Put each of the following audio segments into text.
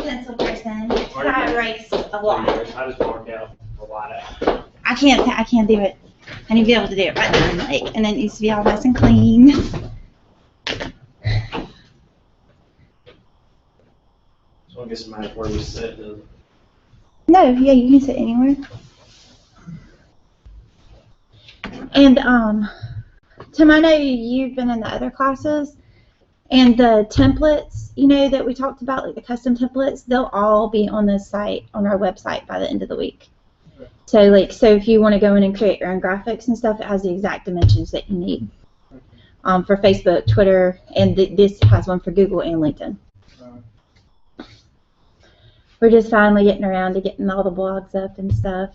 pencil person. I erase a lot. I just mark out a lot out. I can't do it. I need to be able to do it right now, like, and it needs to be all nice and clean. So I guess it matters where we sit. No, yeah, you can sit anywhere. And Tim, I know you've been in the other classes, and the templates, you know, that we talked about, like the custom templates, they'll all be on the site, on our website by the end of the week. So, like, so if you want to go in and create your own graphics and stuff, it has the exact dimensions that you need for Facebook, Twitter, and this has one for Google and LinkedIn. We're just finally getting around to getting all the blogs up and stuff.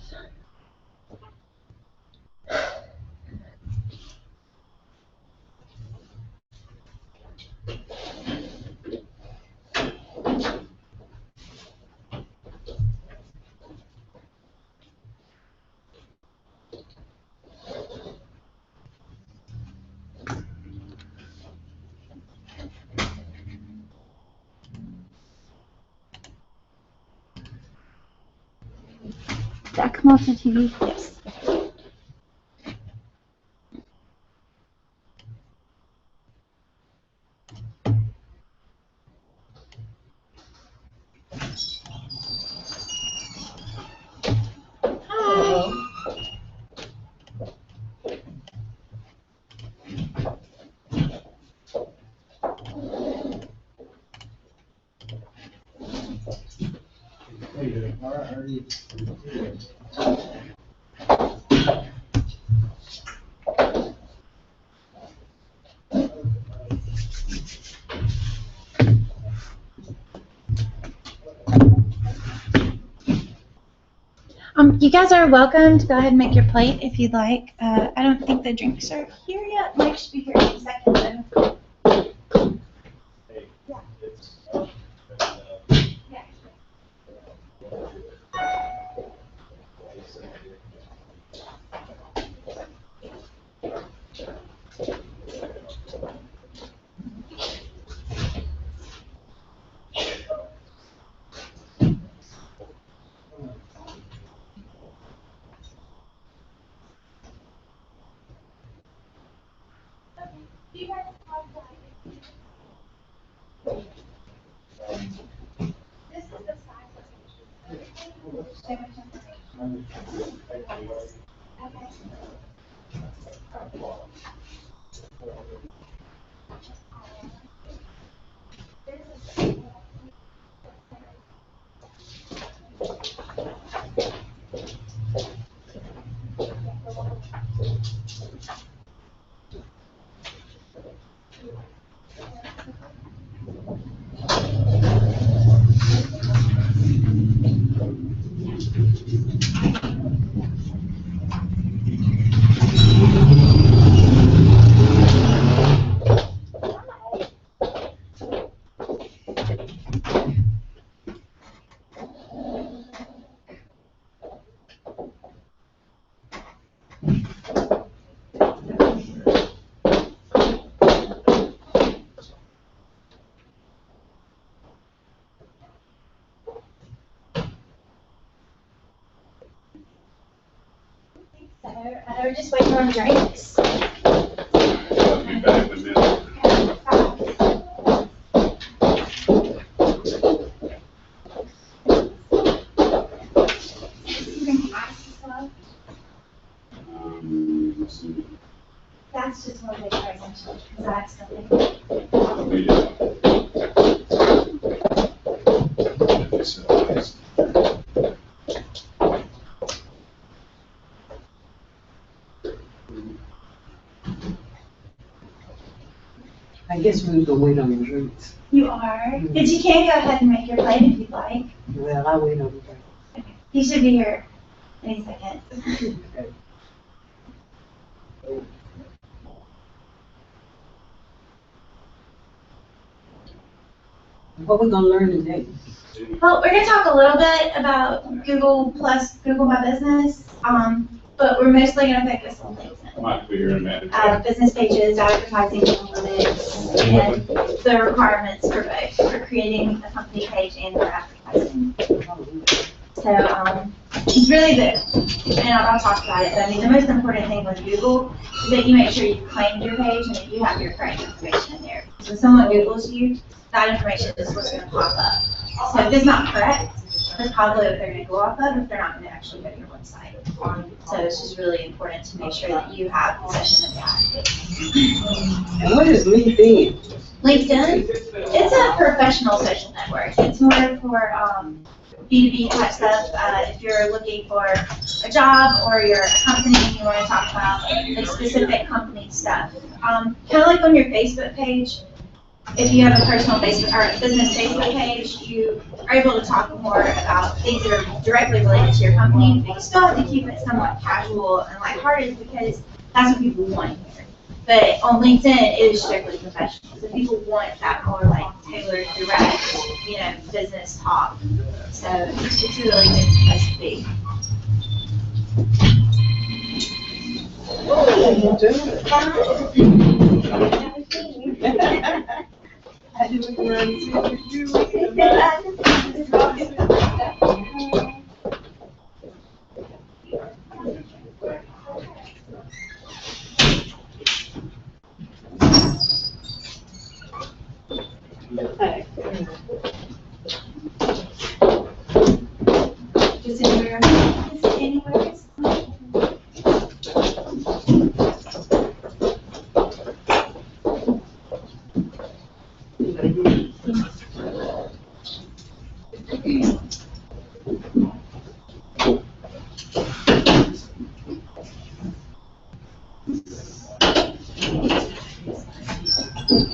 Did that come off the TV? Yes. Hi. You guys are welcome to go ahead and make your plate if you'd like. I don't think the drinks are here yet. Mike should be here in a second, though. We're just waiting on drinks. I'll be back in a minute. Let's see. That's just one big presentation, because that's something. I guess we're gonna wait on the drinks. You are? But you can go ahead and make your plate if you'd like. Well, I'll wait on the drinks. Okay. He should be here any second. Okay. What we gonna learn today? Well, we're going to talk a little bit about Google plus Google My Business, but we're mostly going to focus on LinkedIn. Might be here in a minute. Business pages, advertising analytics, and the requirements for both, for creating a company page and for advertising. advertising. So, it's really the, and I'll talk about it, but I mean, the most important thing with Google is that you make sure you claimed your page and that you have your correct information in there. So when someone Googles you, that information is what's gonna pop up. So if it's not correct, that's probably what they're gonna go off of if they're not gonna actually go to your website. So it's just really important to make sure that you have possession of that. And what is LinkedIn? LinkedIn, it's a professional social network. It's more for B2B type stuff. If you're looking for a job or you're a company and you want to talk about like specific company stuff. Kind of like on your Facebook page, if you have a personal Facebook or a business Facebook page, you are able to talk more about things that are directly related to your company. But you still have to keep it somewhat casual and lighthearted because that's what people want here. But on LinkedIn, it is strictly professional. So people want that more like tailored, direct, business talk. So it's a really good place to be. Just anywhere. Just anywhere.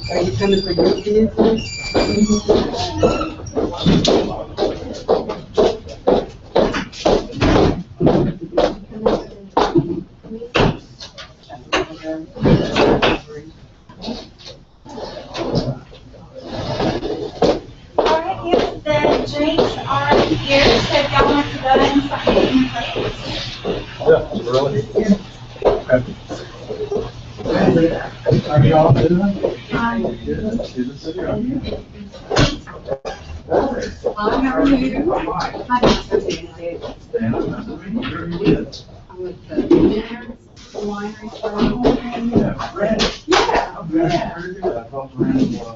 Are you coming for your business? Alright, yes, the drinks are here, so if y'all want to go ahead and start getting your plates. How y'all doing? How are you? I'm with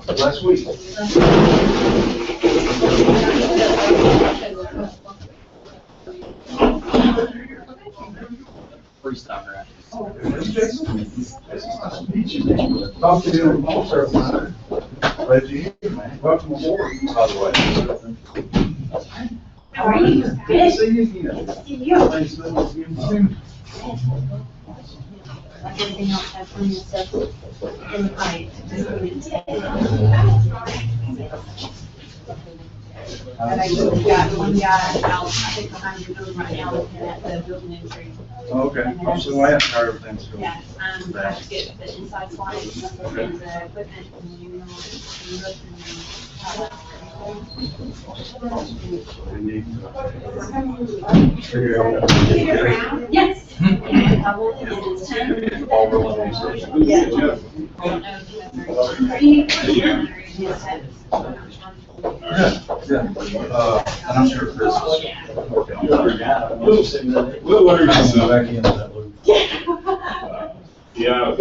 the Last week. Freestyle, Talk to you also, man. Glad you're here, man. Welcome aboard, by the way. How are you? Good to see you again. See you. Thanks for listening. Like everything else has plenty of stuff in the pipe. And I just got one guy out, I think behind your building right now, looking at the building entry. Okay, I'm so glad how everything's going. Yeah, I have to get the inside slides and the equipment and you know, and look We need to figure out. yes. And I will, it's 10. All related. Yeah. I don't know if you have very- Yes. Yeah, and I'm sure Chris is. We'll learn some. Back into that loop. Yeah.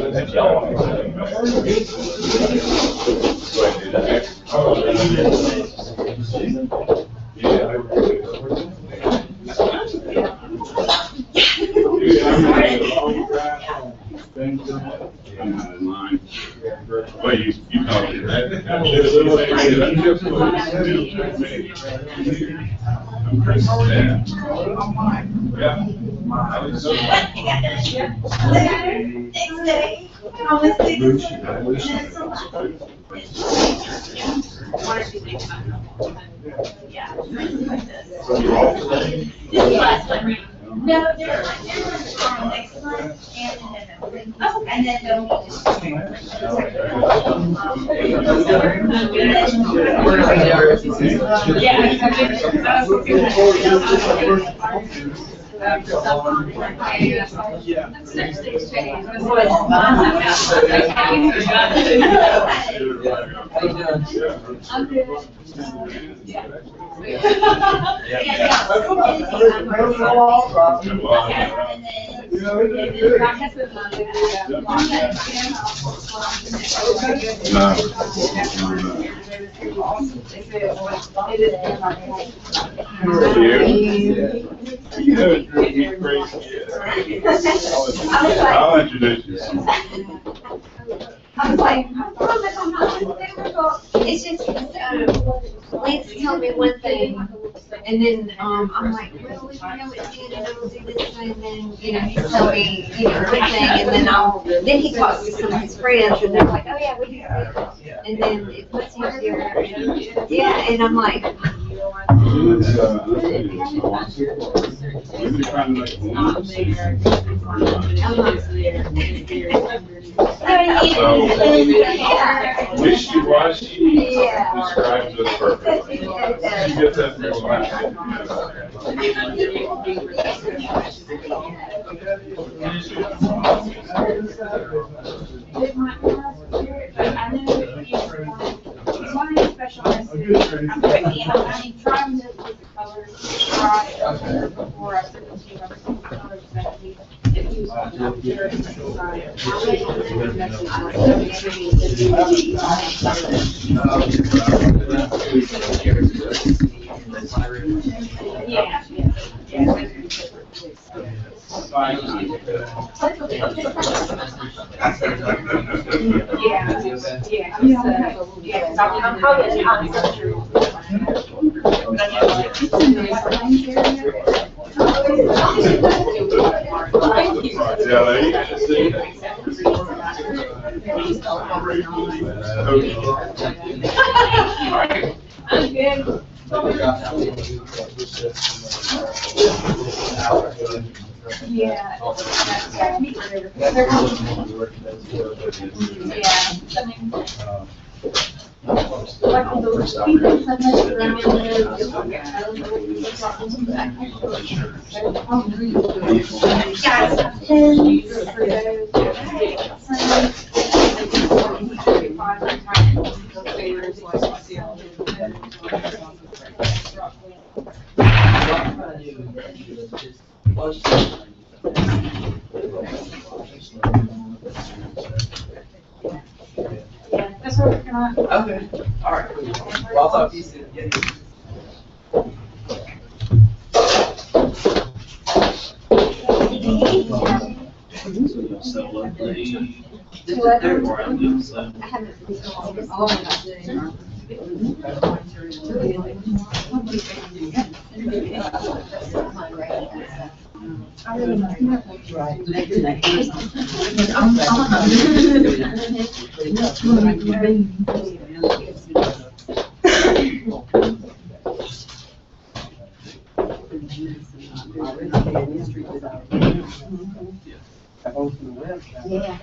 Well, you called it that. I'm Chris. Yeah. I was so. You're off today? No, they're next month and in November. Oh, and then they'll just. I'm good. I'll introduce you. I was like, I promise I'm not hysterical. It's just, Lance told me one thing, and then, I'm like, well, we know it's in, and I'll do this, and then, he'll tell me, one thing, and then he talks to some of his friends, and they're like, oh, yeah, we do. And then it puts him here, yeah, and I'm like, Wishy-washy describes us perfectly. You get that real life. he's one of the specialists. I'm trying to get the colors right before I send them to you. I'm seeing the colors that if you want to share it inside. Yeah. I'm probably I'm good. Yeah. Like those people sometimes around yeah, that's what we're gonna. Okay, all right. Well, I'll talk to you soon. Yeah. I haven't. Yeah.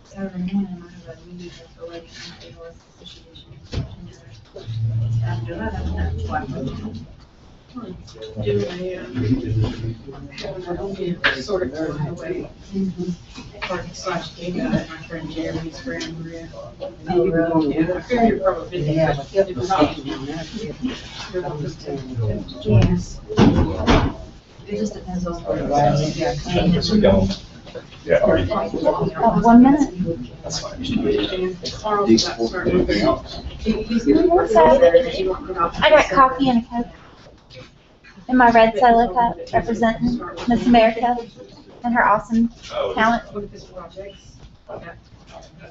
Saturday morning, I have a meeting with the Lake County Airlines Association. After that, I'm not sort of thrown away. Slash gave that my friend Jeremy's friend Maria. Oh, really? Yeah, I figured you're probably busy. If not, yes. It just depends on. Yeah. 1 minute. That's fine. Anything else? I got coffee and a Coke. In my red solo cup, representing Miss America and her awesome talent. Did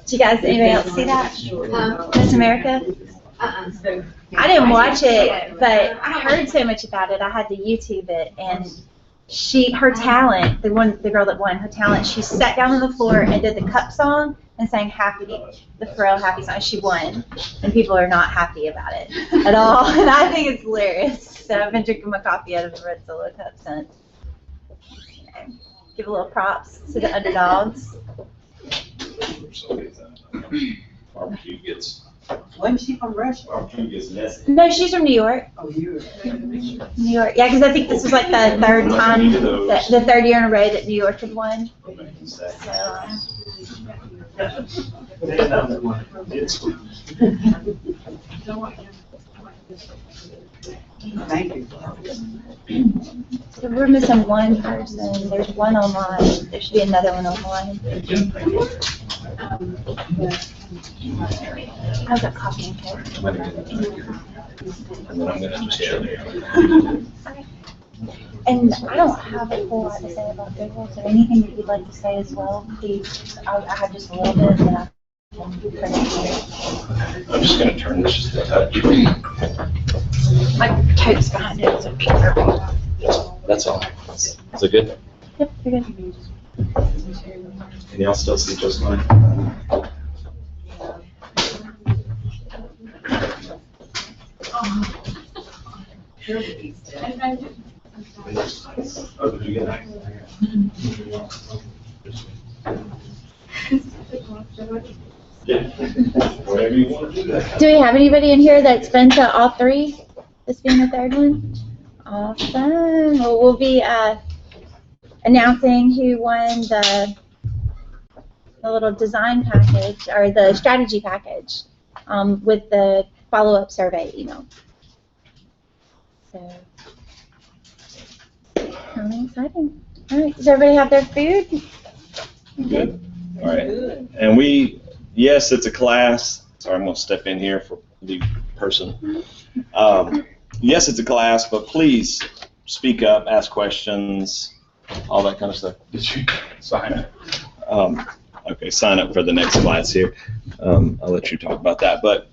you guys, anybody else see that? Miss America? I didn't watch it, but I heard so much about it, I had to YouTube it, and her talent, the girl that won, her talent, she sat down on the floor and did the cup song, and sang the Pharrell happy song. She won, and people are not happy about it at all. And I think it's hilarious. So I've been drinking my coffee out of a red Solo cup since. Okay. Give a little props to the underdogs. Barbecue gets, Wasn't she from Russia? barbecue gets messy. No, she's from New York. Oh, you. New York. Yeah, because I think this was like the third time, the third year in a row that New York had won. So, Thank you. so we're missing one person. There's one online. There should be another one online. I've got coffee and cake. And then I'm gonna just share there. And I don't have a whole lot to say about Google, so anything that you'd like to say as well, please. I have just a little bit, but I can print it here. I'm just gonna turn this just a touch. My coat's behind it, so be careful. That's all. Is it good? Yep, you're good. Can y'all still see just fine? Oh, did you get that? Yeah. Whatever you want to do that. Do we have anybody in here that's been to all three? This being the third one? Awesome. Well, we'll be announcing who won the little design package, or the strategy package, with the follow-up survey email. So, really exciting. All right, does everybody have their food? Good. All right. And yes, it's a class. Sorry, I'm going to step in here for the person. Yes, it's a class, but please speak up, ask questions, all that kind of stuff. Did you sign up? Okay, sign up for the next class here. I'll let you talk about that. But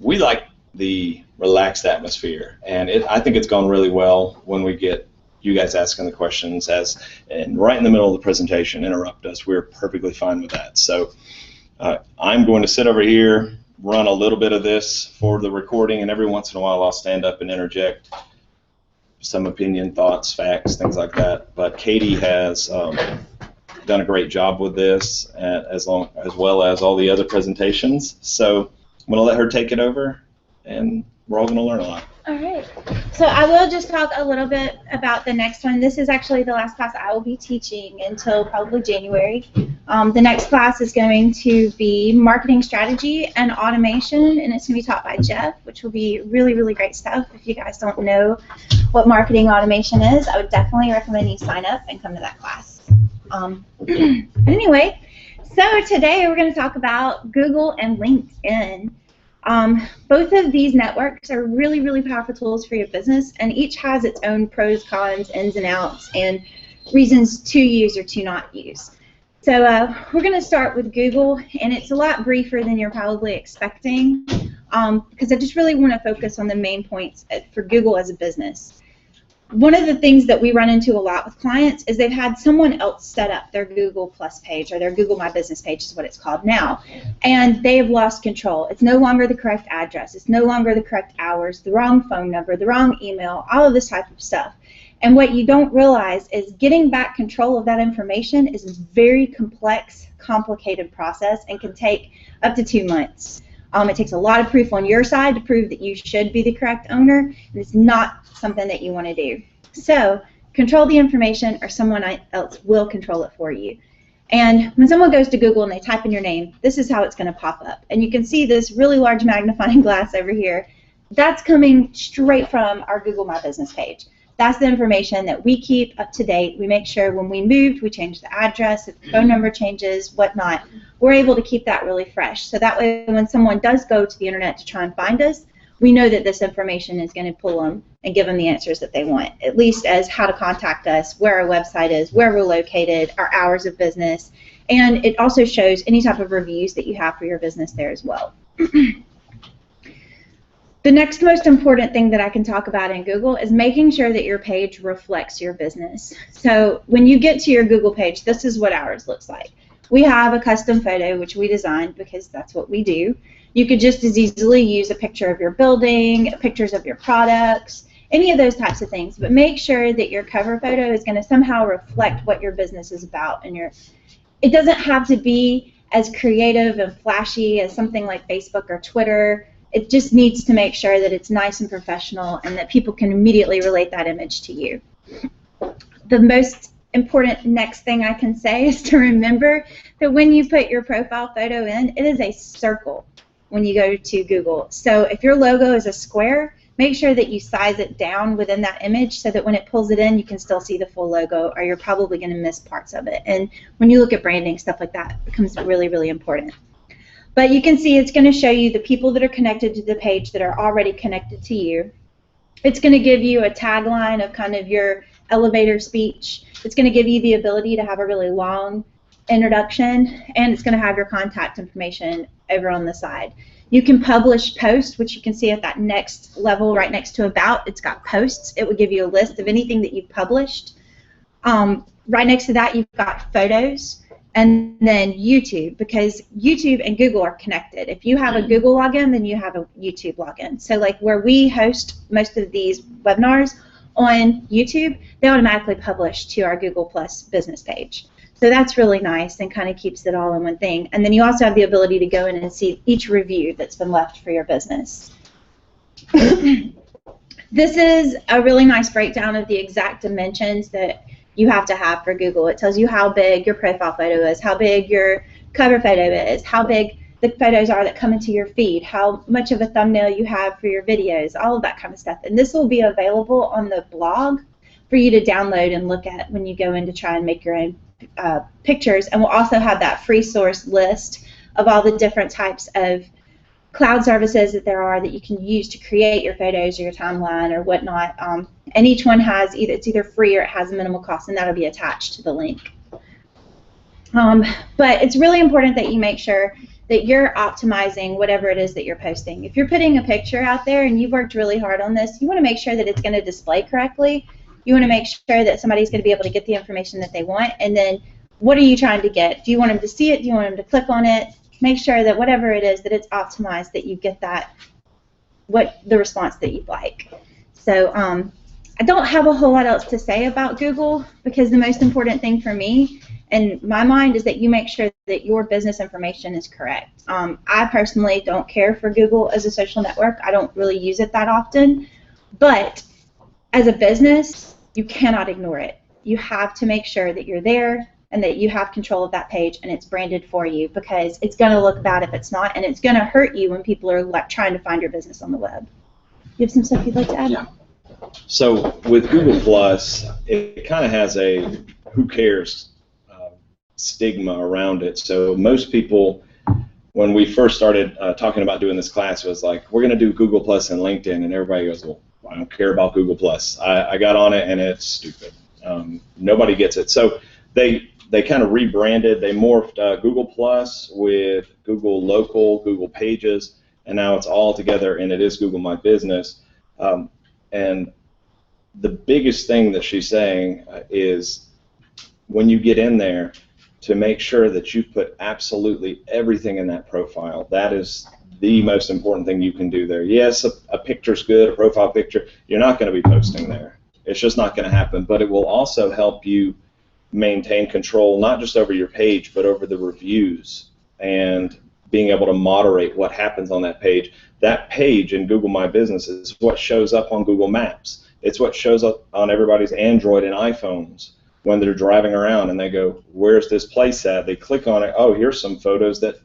we like the relaxed atmosphere, and I think it's gone really well when we get you guys asking the questions and right in the middle of the presentation interrupt us. We're perfectly fine with that. So I'm going to sit over here, run a little bit of this for the recording, and every once in a while I'll stand up and interject some opinion, thoughts, facts, things like that. But Katie has done a great job with this, as well as all the other presentations. So I'm going to let her take it over, and we're all going to learn a lot. All right. So I will just talk a little bit about the next one. This is actually the last class I will be teaching until probably January. The next class is going to be marketing strategy and automation, and it's going to be taught by Jeff, which will be really, really great stuff. If you guys don't know what marketing automation is, I would definitely recommend you sign up and come to that class. Anyway, so today we're going to talk about Google and LinkedIn. Both of these networks are really, really powerful tools for your business, and each has its own pros, cons, ins and outs, and reasons to use or to not use. So we're going to start with Google, and it's a lot briefer than you're probably expecting, because I just really want to focus on the main points for Google as a business. One of the things that we run into a lot with clients is they've had someone else set up their Google Plus page, or their Google My Business page is what it's called now, and they have lost control. It's no longer the correct address. It's no longer the correct hours, the wrong phone number, the wrong email, all of this type of stuff. And what you don't realize is getting back control of that information is a very complex, complicated process and can take up to 2 months. It takes a lot of proof on your side to prove that you should be the correct owner, and it's not something that you want to do. So control the information, or someone else will control it for you. And when someone goes to Google and they type in your name, this is how it's going to pop up. And you can see this really large magnifying glass over here. That's coming straight from our Google My Business page. That's the information that we keep up to date. We make sure when we moved, we change the address, if the phone number changes, whatnot. We're able to keep that really fresh. So that way when someone does go to the internet to try and find us, we know that this information is going to pull them and give them the answers that they want, at least as how to contact us, where our website is, where we're located, our hours of business, and it also shows any type of reviews that you have for your business there as well. The next most important thing that I can talk about in Google is making sure that your page reflects your business. So when you get to your Google page, this is what ours looks like. we have a custom photo, which we designed because that's what we do. You could just as easily use a picture of your building, pictures of your products, any of those types of things. But make sure that your cover photo is going to somehow reflect what your business is about. And it doesn't have to be as creative and flashy as something like Facebook or Twitter. It just needs to make sure that it's nice and professional and that people can immediately relate that image to you. The most important next thing I can say is to remember that when you put your profile photo in, it is a circle when you go to Google. So if your logo is a square, make sure that you size it down within that image so that when it pulls it in, you can still see the full logo, or you're probably going to miss parts of it. And when you look at branding, stuff like that becomes really, really important. But you can see it's going to show you the people that are connected to the page that are already connected to you. It's going to give you a tagline of kind of your elevator speech. It's going to give you the ability to have a really long introduction, and it's going to have your contact information over on the side. You can publish posts, which you can see at that next level right next to About. It's got posts. It will give you a list of anything that you've published. Right next to that, you've got photos, and then YouTube, because YouTube and Google are connected. If you have a Google login, then you have a YouTube login. So like where we host most of these webinars on YouTube, they automatically publish to our Google Plus business page. So that's really nice and kind of keeps it all in one thing. And then you also have the ability to go in and see each review that's been left for your business. This is a really nice breakdown of the exact dimensions that you have to have for Google. It tells you how big your profile photo is, how big your cover photo is, how big the photos are that come into your feed, how much of a thumbnail you have for your videos, all of that kind of stuff. And this will be available on the blog for you to download and look at when you go in to try and make your own pictures. And we'll also have that free source list of all the different types of cloud services that there are that you can use to create your photos or your timeline or whatnot. And each one has it's either free or it has a minimal cost, and that'll be attached to the link. But it's really important that you make sure that you're optimizing whatever it is that you're posting. If you're putting a picture out there and you've worked really hard on this, you want to make sure that it's going to display correctly. You want to make sure that somebody's going to be able to get the information that they want. And then what are you trying to get? Do you want them to see it? Do you want them to click on it? Make sure that whatever it is, that it's optimized, that you get that, the response that you'd like. So I don't have a whole lot else to say about Google, because the most important thing for me in my mind is that you make sure that your business information is correct. I personally don't care for Google as a social network. I don't really use it that often. But as a business, you cannot ignore it. You have to make sure that you're there and that you have control of that page and it's branded for you, because it's going to look bad if it's not, and it's going to hurt you when people are trying to find your business on the web. You have some stuff you'd like to add? Yeah. So with Google Plus, it kind of has a who cares stigma around it. So most people, when we first started talking about doing this class, it was like, we're going to do Google Plus and LinkedIn, and everybody goes, well, I don't care about Google Plus. I got on it and it's stupid. Nobody gets it. So they kind of rebranded. They morphed Google Plus with Google Local, Google Pages, and now it's all together, and it is Google My Business. And the biggest thing that she's saying is when you get in there, to make sure that you put absolutely everything in that profile. That is the most important thing you can do there. Yes, a picture's good, a profile picture. You're not going to be posting there. It's just not going to happen. But it will also help you maintain control, not just over your page, but over the reviews and being able to moderate what happens on that page. That page in Google My Business is what shows up on Google Maps. It's what shows up on everybody's Android and iPhones when they're driving around and they go, where's this place at? They click on it. Oh, here's some photos that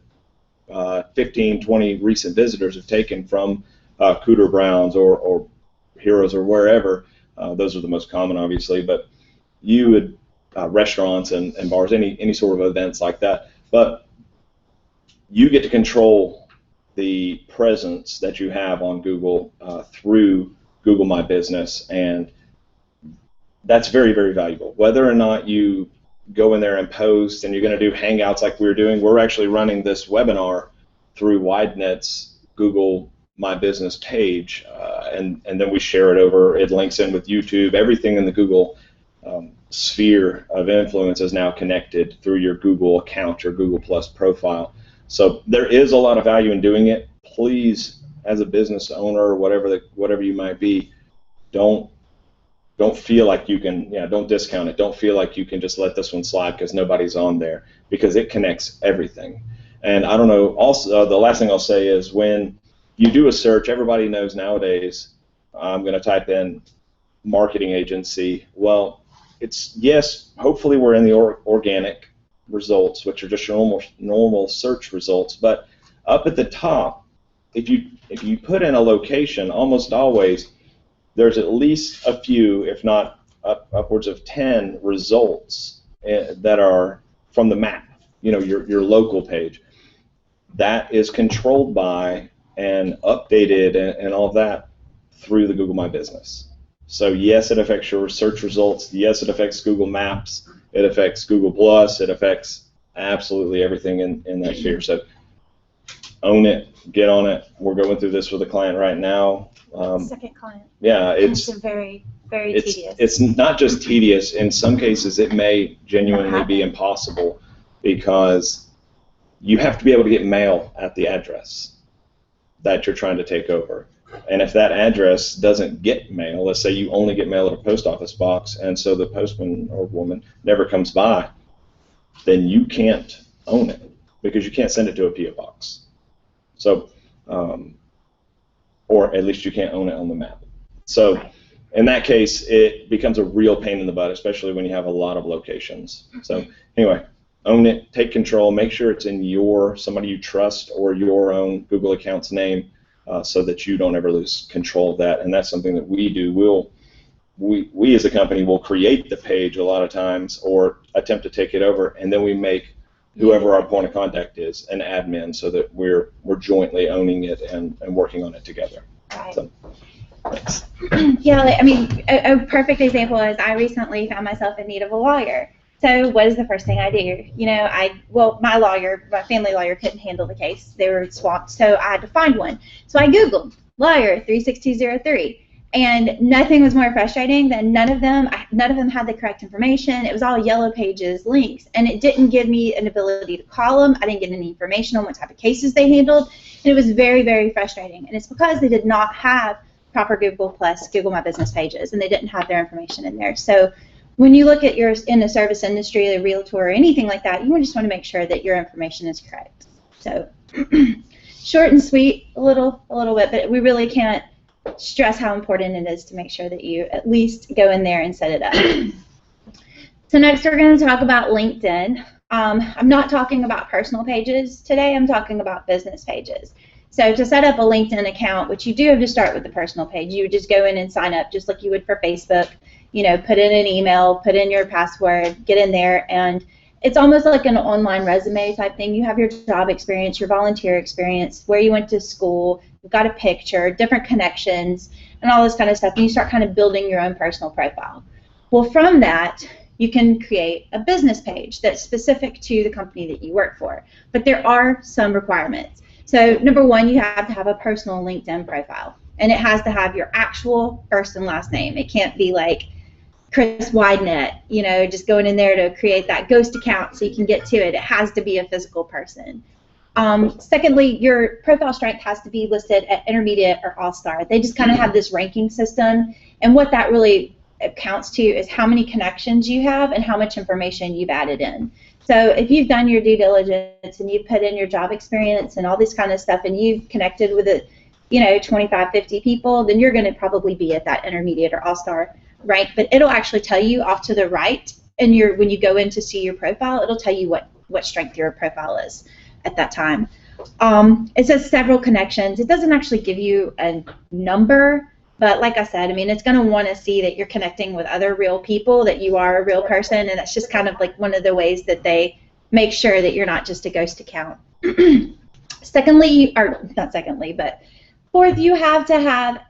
15, 20 recent visitors have taken from Cooter Browns or Heroes or wherever. Those are the most common, obviously, but you would restaurants and bars, any sort of events like that. But you get to control the presence that you have on Google through Google My Business, and that's very, very valuable. Whether or not you go in there and post and you're going to do Hangouts like we're doing, we're actually running this webinar through WideNet's Google My Business page, and then we share it over. It links in with YouTube, everything in the Google sphere of influence is now connected through your Google account, your Google Plus profile. So there is a lot of value in doing it. Please, as a business owner or whatever you might be, don't feel like you can, don't discount it. Don't feel like you can just let this one slide because nobody's on there, because it connects everything. And I don't know, also, the last thing I'll say is when you do a search, everybody knows nowadays, I'm going to type in marketing agency. Well, it's, yes, hopefully we're in the organic results, which are just your normal search results, but up at the top, if you put in a location, almost always there's at least a few, if not upwards of 10 results that are from the map, your local page. That is controlled by and updated and all of that through the Google My Business. So yes, it affects your search results. Yes, it affects Google Maps. It affects Google Plus. It affects absolutely everything in that sphere. So own it. Get on it. We're going through this with a client right now. Second client. Yeah, it's very, very tedious. It's not just tedious. In some cases, it may genuinely be impossible because you have to be able to get mail at the address that you're trying to take over. And if that address doesn't get mail, let's say you only get mail at a post office box, and so the postman or woman never comes by, then you can't own it because you can't send it to a P.O. box. So, or at least you can't own it on the map. So in that case, it becomes a real pain in the butt, especially when you have a lot of locations. So anyway, own it, take control, make sure it's in somebody you trust or your own Google account's name, so that you don't ever lose control of that. And that's something that we do. We as a company will create the page a lot of times or attempt to take it over, and then we make whoever our point of contact is an admin so that we're jointly owning it and working on it together. Right. So, thanks. Yeah, I mean, a perfect example is I recently found myself in need of a lawyer. So what is the first thing I do? My family lawyer couldn't handle the case. They were swamped, so I had to find one. So I Googled lawyer 36203, and nothing was more frustrating than none of them had the correct information. It was all yellow pages, links, and it didn't give me an ability to call them. I didn't get any information on what type of cases they handled, and it was very, very frustrating. And it's because they did not have proper Google Plus, Google My Business pages, and they didn't have their information in there. So when you look at in the service industry, a realtor, or anything like that, you just want to make sure that your information is correct. So short and sweet, a little bit, but we really can't stress how important it is to make sure that you at least go in there and set it up. So next we're going to talk about LinkedIn. I'm not talking about personal pages today. I'm talking about business pages. So to set up a LinkedIn account, which you do have to start with the personal page, you would just go in and sign up just like you would for Facebook. Put in an email, put in your password, get in there, and it's almost like an online resume type thing. You have your job experience, your volunteer experience, where you went to school, you've got a picture, different connections, and all this kind of stuff, and you start kind of building your own personal profile. Well, from that, you can create a business page that's specific to the company that you work for, but there are some requirements. So number one, you have to have a personal LinkedIn profile, and it has to have your actual first and last name. It can't be like Chris WideNet, just going in there to create that ghost account so you can get to it. It has to be a physical person. Secondly, your profile strength has to be listed at intermediate or all-star. They just kind of have this ranking system, and what that really counts to is how many connections you have and how much information you've added in. So if you've done your due diligence and you've put in your job experience and all this kind of stuff and you've connected with 25, 50 people, then you're going to probably be at that intermediate or all-star rank, but it'll actually tell you off to the right, and when you go in to see your profile, it'll tell you what strength your profile is at that time. It says several connections. It doesn't actually give you a number, but like I said, I mean, it's going to want to see that you're connecting with other real people, that you are a real person, and that's just kind of like one of the ways that they make sure that you're not just a ghost account. Fourth, you have to have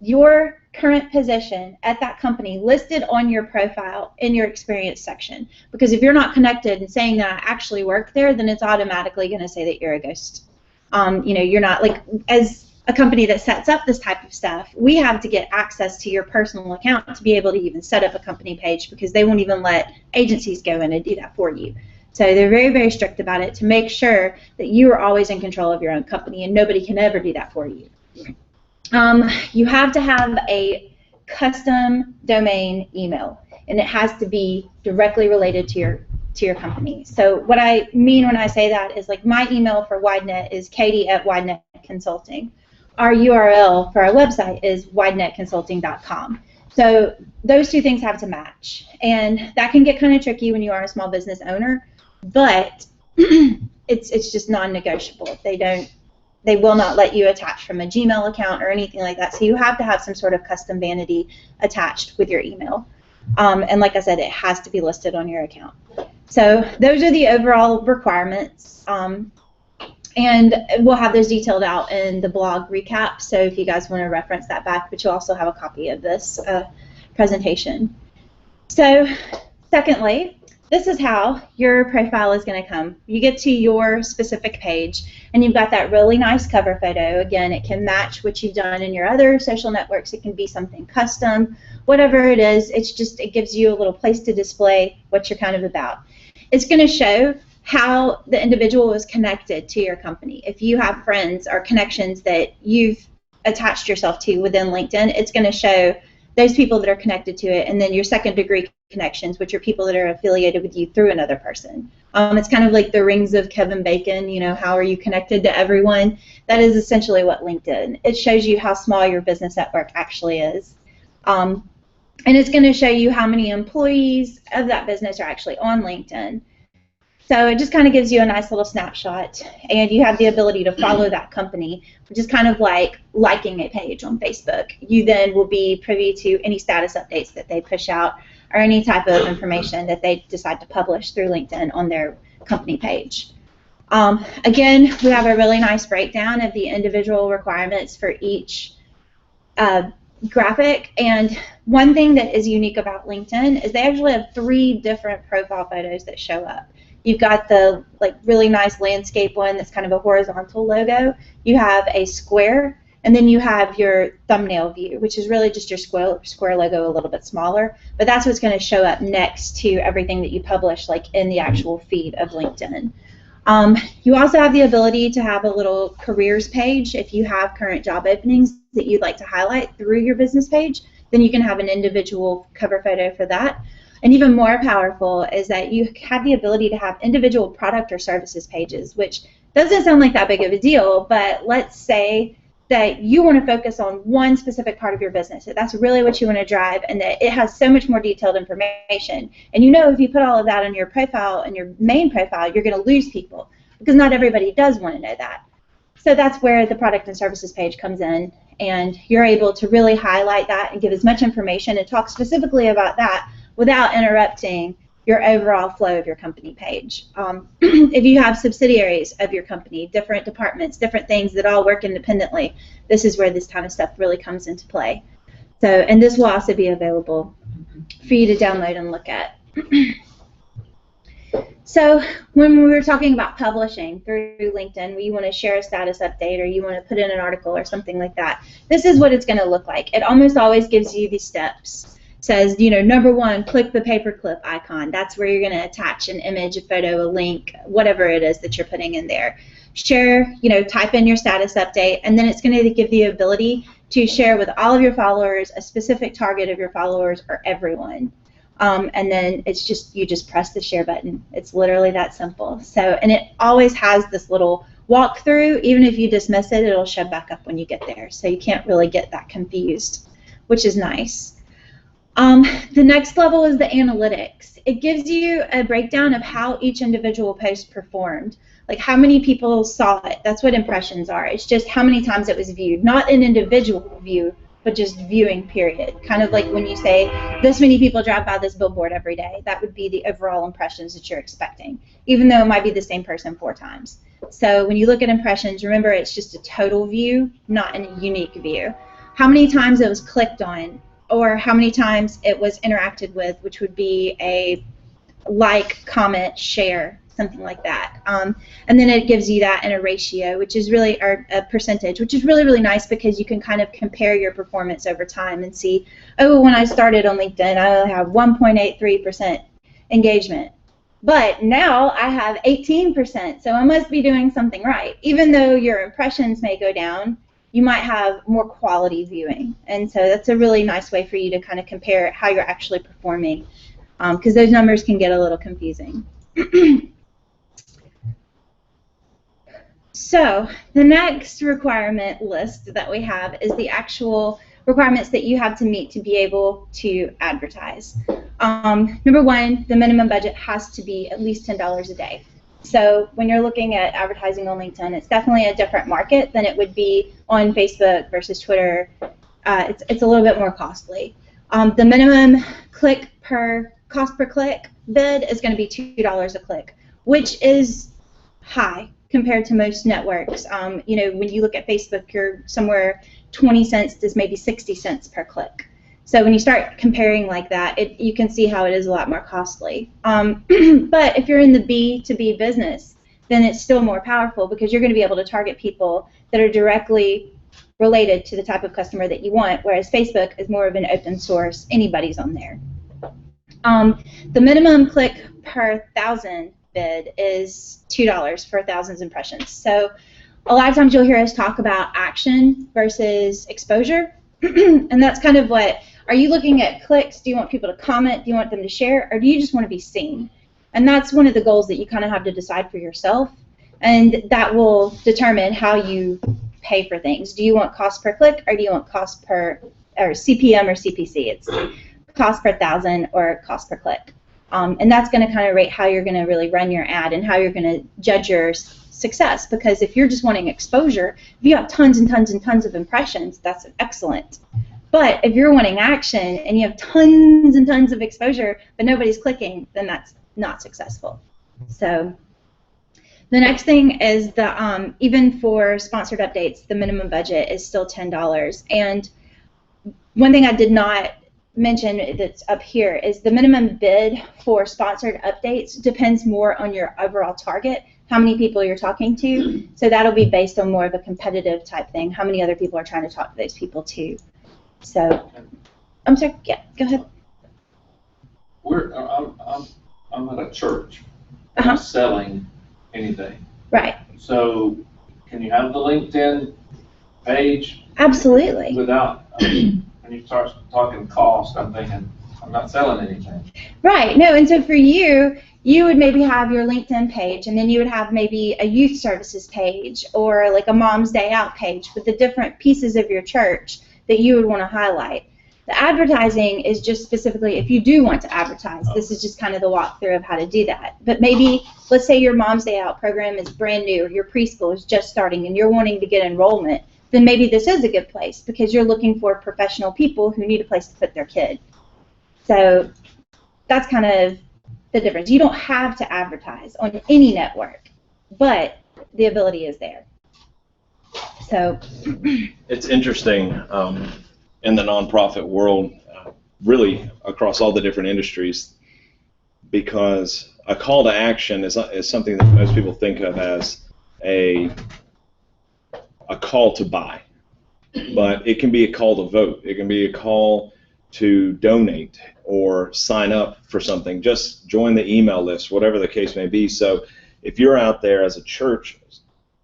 your current position at that company listed on your profile in your experience section, because if you're not connected and saying that I actually work there, then it's automatically going to say that you're a ghost. You're not, like, as a company that sets up this type of stuff, we have to get access to your personal account to be able to even set up a company page, because they won't even let agencies go in and do that for you. So they're very, very strict about it to make sure that you are always in control of your own company, and nobody can ever do that for you. You have to have a custom domain email, and it has to be directly related to your company. So what I mean when I say that is, like, my email for WideNet is Katie@WideNet Consulting. Our URL for our website is widenetconsulting.com. So those two things have to match, and that can get kind of tricky when you are a small business owner, but it's just non-negotiable. They will not let you attach from a Gmail account or anything like that. So you have to have some sort of custom vanity attached with your email. And like I said, it has to be listed on your account. So those are the overall requirements. And we'll have those detailed out in the blog recap, so if you guys want to reference that back, but you'll also have a copy of this presentation. So secondly, this is how your profile is going to come. You get to your specific page, and you've got that really nice cover photo. Again, it can match what you've done in your other social networks. It can be something custom, whatever it is. It gives you a little place to display what you're kind of about. It's going to show how the individual is connected to your company. If you have friends or connections that you've attached yourself to within LinkedIn, it's going to show those people that are connected to it, and then your second degree connections, which are people that are affiliated with you through another person. It's kind of like the rings of Kevin Bacon, you know, how are you connected to everyone? That is essentially what LinkedIn. It shows you how small your business network actually is. And it's going to show you how many employees of that business are actually on LinkedIn. So it just kind of gives you a nice little snapshot, and you have the ability to follow that company, which is kind of like liking a page on Facebook. You then will be privy to any status updates that they push out or any type of information that they decide to publish through LinkedIn on their company page. Again, we have a really nice breakdown of the individual requirements for each graphic, and one thing that is unique about LinkedIn is they actually have 3 different profile photos that show up. You've got the really nice landscape one that's kind of a horizontal logo. You have a square, and then you have your thumbnail view, which is really just your square logo a little bit smaller. But that's what's going to show up next to everything that you publish, like in the actual feed of LinkedIn. You also have the ability to have a little careers page. If you have current job openings that you'd like to highlight through your business page, then you can have an individual cover photo for that. And even more powerful is that you have the ability to have individual product or services pages, which doesn't sound like that big of a deal, but let's say that you want to focus on one specific part of your business, that that's really what you want to drive, and that it has so much more detailed information. And you know, if you put all of that on your profile and your main profile, you're going to lose people, because not everybody does want to know that. So that's where the product and services page comes in, and you're able to really highlight that and give as much information and talk specifically about that without interrupting your overall flow of your company page. If you have subsidiaries of your company, different departments, different things that all work independently, this is where this kind of stuff really comes into play. So, and this will also be available for you to download and look at. So when we were talking about publishing through LinkedIn, where you want to share a status update or you want to put in an article or something like that, this is what it's going to look like. It almost always gives you the steps. Says, you know, number 1, click the paperclip icon. That's where you're going to attach an image, a photo, a link, whatever it is that you're putting in there. Share, you know, type in your status update, and then it's going to give the ability to share with all of your followers, a specific target of your followers, or everyone. And then it's just, you just press the share button. It's literally that simple. So, and it always has this little walkthrough. Even if you dismiss it, it'll show back up when you get there. So you can't really get that confused, which is nice. The next level is the analytics. It gives you a breakdown of how each individual post performed, like how many people saw it. That's what impressions are. It's just how many times it was viewed, not an individual view, but just viewing, period. Kind of like when you say, this many people drive by this billboard every day. That would be the overall impressions that you're expecting, even though it might be the same person 4 times. So when you look at impressions, remember it's just a total view, not a unique view. How many times it was clicked on, or how many times it was interacted with, which would be a like, comment, share something like that. And then it gives you that in a ratio, which is really, or a percentage, which is really, really nice because you can kind of compare your performance over time and see, oh, when I started on LinkedIn, I only have 1.83% engagement. But now I have 18%, so I must be doing something right. Even though your impressions may go down, you might have more quality viewing. And so that's a really nice way for you to kind of compare how you're actually performing, because those numbers can get a little confusing. So the next requirement list that we have is the actual requirements that you have to meet to be able to advertise. Number one, the minimum budget has to be at least $10 a day. So when you're looking at advertising on LinkedIn, it's definitely a different market than it would be on Facebook versus Twitter. It's a little bit more costly. The minimum cost per click bid is going to be $2 a click, which is high compared to most networks. You know, when you look at Facebook, you're somewhere 20 cents to maybe 60 cents per click. So when you start comparing like that, you can see how it is a lot more costly. But if you're in the B2B business, then it's still more powerful because you're going to be able to target people that are directly related to the type of customer that you want, whereas Facebook is more of an open source. Anybody's on there. The minimum click per 1,000 bid is $2 for 1,000 impressions. So a lot of times you'll hear us talk about action versus exposure, and that's kind of what, are you looking at clicks? Do you want people to comment? Do you want them to share? Or do you just want to be seen? And that's one of the goals that you kind of have to decide for yourself, and that will determine how you pay for things. Do you want cost per click, or do you want cost per, or CPM or CPC? It's cost per 1,000 or cost per click. And that's going to kind of rate how you're going to really run your ad and how you're going to judge your success. Because if you're just wanting exposure, if you have tons and tons and tons of impressions, that's excellent. But if you're wanting action and you have tons and tons of exposure but nobody's clicking, then that's not successful. So the next thing is the even for sponsored updates, the minimum budget is still $10. And one thing I did not mention that's up here is the minimum bid for sponsored updates depends more on your overall target, how many people you're talking to. So that'll be based on more of a competitive type thing, how many other people are trying to talk to those people too. So, I'm sorry, yeah, go ahead. I'm at a church. I'm not selling anything. Right. So, can you have the LinkedIn page? Absolutely. Without, when you start talking cost, I'm thinking, I'm not selling anything. Right, no, and so for you, you would maybe have your LinkedIn page, and then you would have maybe a youth services page or like a Mom's Day Out page with the different pieces of your church that you would want to highlight. The advertising is just specifically if you do want to advertise. This is just kind of the walkthrough of how to do that. But maybe, let's say your Mom's Day Out program is brand new, or your preschool is just starting, and you're wanting to get enrollment, then maybe this is a good place because you're looking for professional people who need a place to put their kid. So that's kind of the difference. You don't have to advertise on any network, but the ability is there. So it's interesting in the nonprofit world, really across all the different industries, because a call to action is something that most people think of as a call to buy, but it can be a call to vote. It can be a call to donate or sign up for something. Just join the email list, whatever the case may be. So if you're out there as a church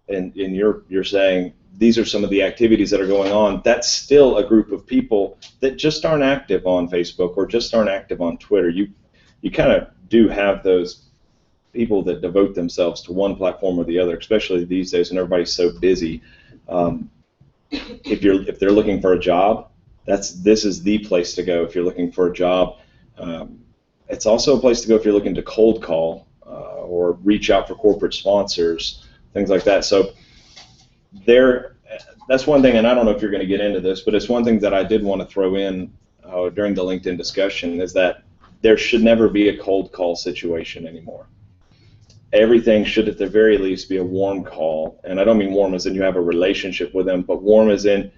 and you're saying these are some of the activities that are going on, that's still a group of people that just aren't active on Facebook or just aren't active on Twitter. You kind of do have those people that devote themselves to one platform or the other, especially these days when everybody's so busy. If they're looking for a job, this is the place to go if you're looking for a job. It's also a place to go if you're looking to cold call or reach out for corporate sponsors, things like that. So that's one thing, and I don't know if you're going to get into this, but it's one thing that I did want to throw in during the LinkedIn discussion, is that there should never be a cold call situation anymore. Everything should at the very least be a warm call, and I don't mean warm as in you have a relationship with them, but warm as in